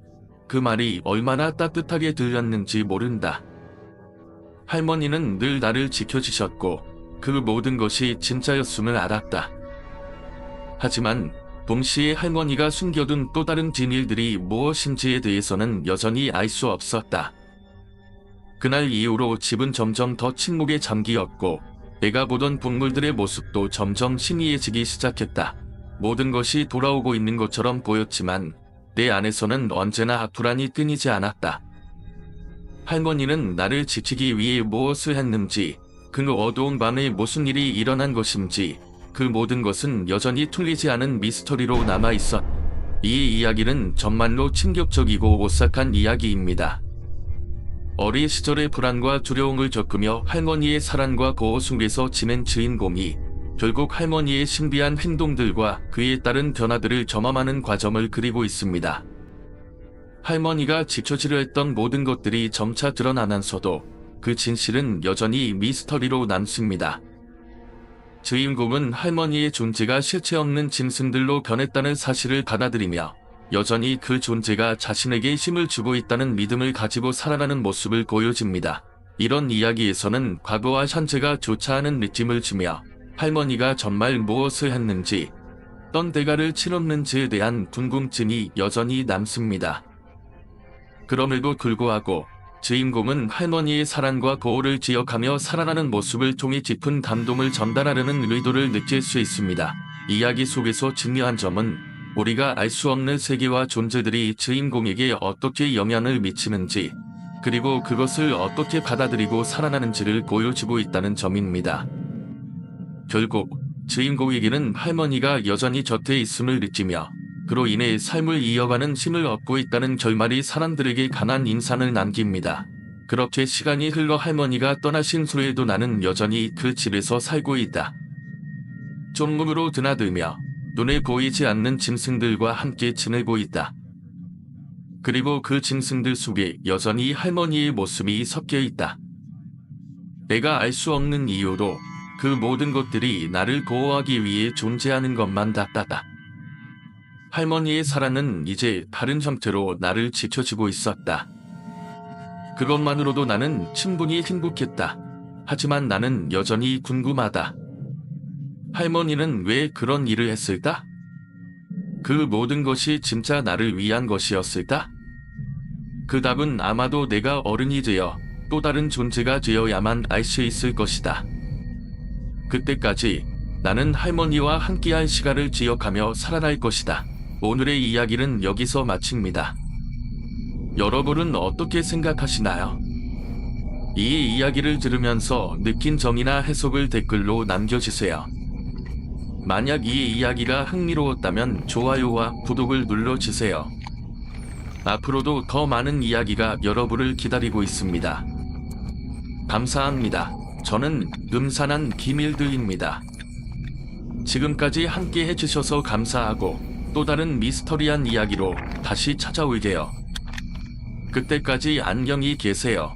그 말이 얼마나 따뜻하게 들렸는지 모른다. 할머니는 늘 나를 지켜주셨고 그 모든 것이 진짜였음을 알았다. 하지만 동시에 할머니가 숨겨둔 또 다른 비밀들이 무엇인지에 대해서는 여전히 알 수 없었다. 그날 이후로 집은 점점 더 침묵에 잠기었고 내가 보던 동물들의 모습도 점점 희미해지기 시작했다. 모든 것이 돌아오고 있는 것처럼 보였지만 내 안에서는 언제나 불안이 끊이지 않았다. 할머니는 나를 지키기 위해 무엇을 했는지, 그 어두운 밤에 무슨 일이 일어난 것인지 그 모든 것은 여전히 풀리지 않은 미스터리로 남아있었. 이 이야기는 정말로 충격적이고 오싹한 이야기입니다. 어린 시절의 불안과 두려움을 겪으며 할머니의 사랑과 보호 속에서 지낸 주인공이 결국 할머니의 신비한 행동들과 그에 따른 변화들을 경험하는 과정을 그리고 있습니다. 할머니가 지켜지려 했던 모든 것들이 점차 드러나면서도 그 진실은 여전히 미스터리로 남습니다. 주인공은 할머니의 존재가 실체 없는 짐승들로 변했다는 사실을 받아들이며 여전히 그 존재가 자신에게 힘을 주고 있다는 믿음을 가지고 살아가는 모습을 보여줍니다. 이런 이야기에서는 과거와 현재가 교차하는 느낌을 주며 할머니가 정말 무엇을 했는지, 어떤 대가를 치렀는지에 대한 궁금증이 여전히 남습니다. 그럼에도 불구하고 주인공은 할머니의 사랑과 보호를 기억하며 살아가는 모습을 통해 깊은 감동을 전달하려는 의도를 느낄 수 있습니다. 이야기 속에서 중요한 점은 우리가 알 수 없는 세계와 존재들이 주인공에게 어떻게 영향을 미치는지, 그리고 그것을 어떻게 받아들이고 살아가는지를 보여주고 있다는 점입니다. 결국 주인공에게는 할머니가 여전히 곁에 있음을 느끼며 그로 인해 삶을 이어가는 힘을 얻고 있다는 결말이 사람들에게 강한 인상을 남깁니다. 그렇게 시간이 흘러 할머니가 떠나신 후에도 나는 여전히 그 집에서 살고 있다. 촌문으로 드나들며 눈에 보이지 않는 짐승들과 함께 지내고 있다. 그리고 그 짐승들 속에 여전히 할머니의 모습이 섞여 있다. 내가 알 수 없는 이유로 그 모든 것들이 나를 보호하기 위해 존재하는 것만 같다. 할머니의 사랑은 이제 다른 형태로 나를 지켜주고 있었다. 그것만으로도 나는 충분히 행복했다. 하지만 나는 여전히 궁금하다. 할머니는 왜 그런 일을 했을까? 그 모든 것이 진짜 나를 위한 것이었을까? 그 답은 아마도 내가 어른이 되어 또 다른 존재가 되어야만 알 수 있을 것이다. 그때까지 나는 할머니와 함께할 시간을 기억하며 살아날 것이다. 오늘의 이야기는 여기서 마칩니다. 여러분은 어떻게 생각하시나요? 이 이야기를 들으면서 느낀 점이나 해석을 댓글로 남겨주세요. 만약 이 이야기가 흥미로웠다면 좋아요와 구독을 눌러주세요. 앞으로도 더 많은 이야기가 여러분을 기다리고 있습니다. 감사합니다. 저는 음산한 김일드입니다. 지금까지 함께 해주셔서 감사하고 또 다른 미스터리한 이야기로 다시 찾아올게요. 그때까지 안녕히 계세요.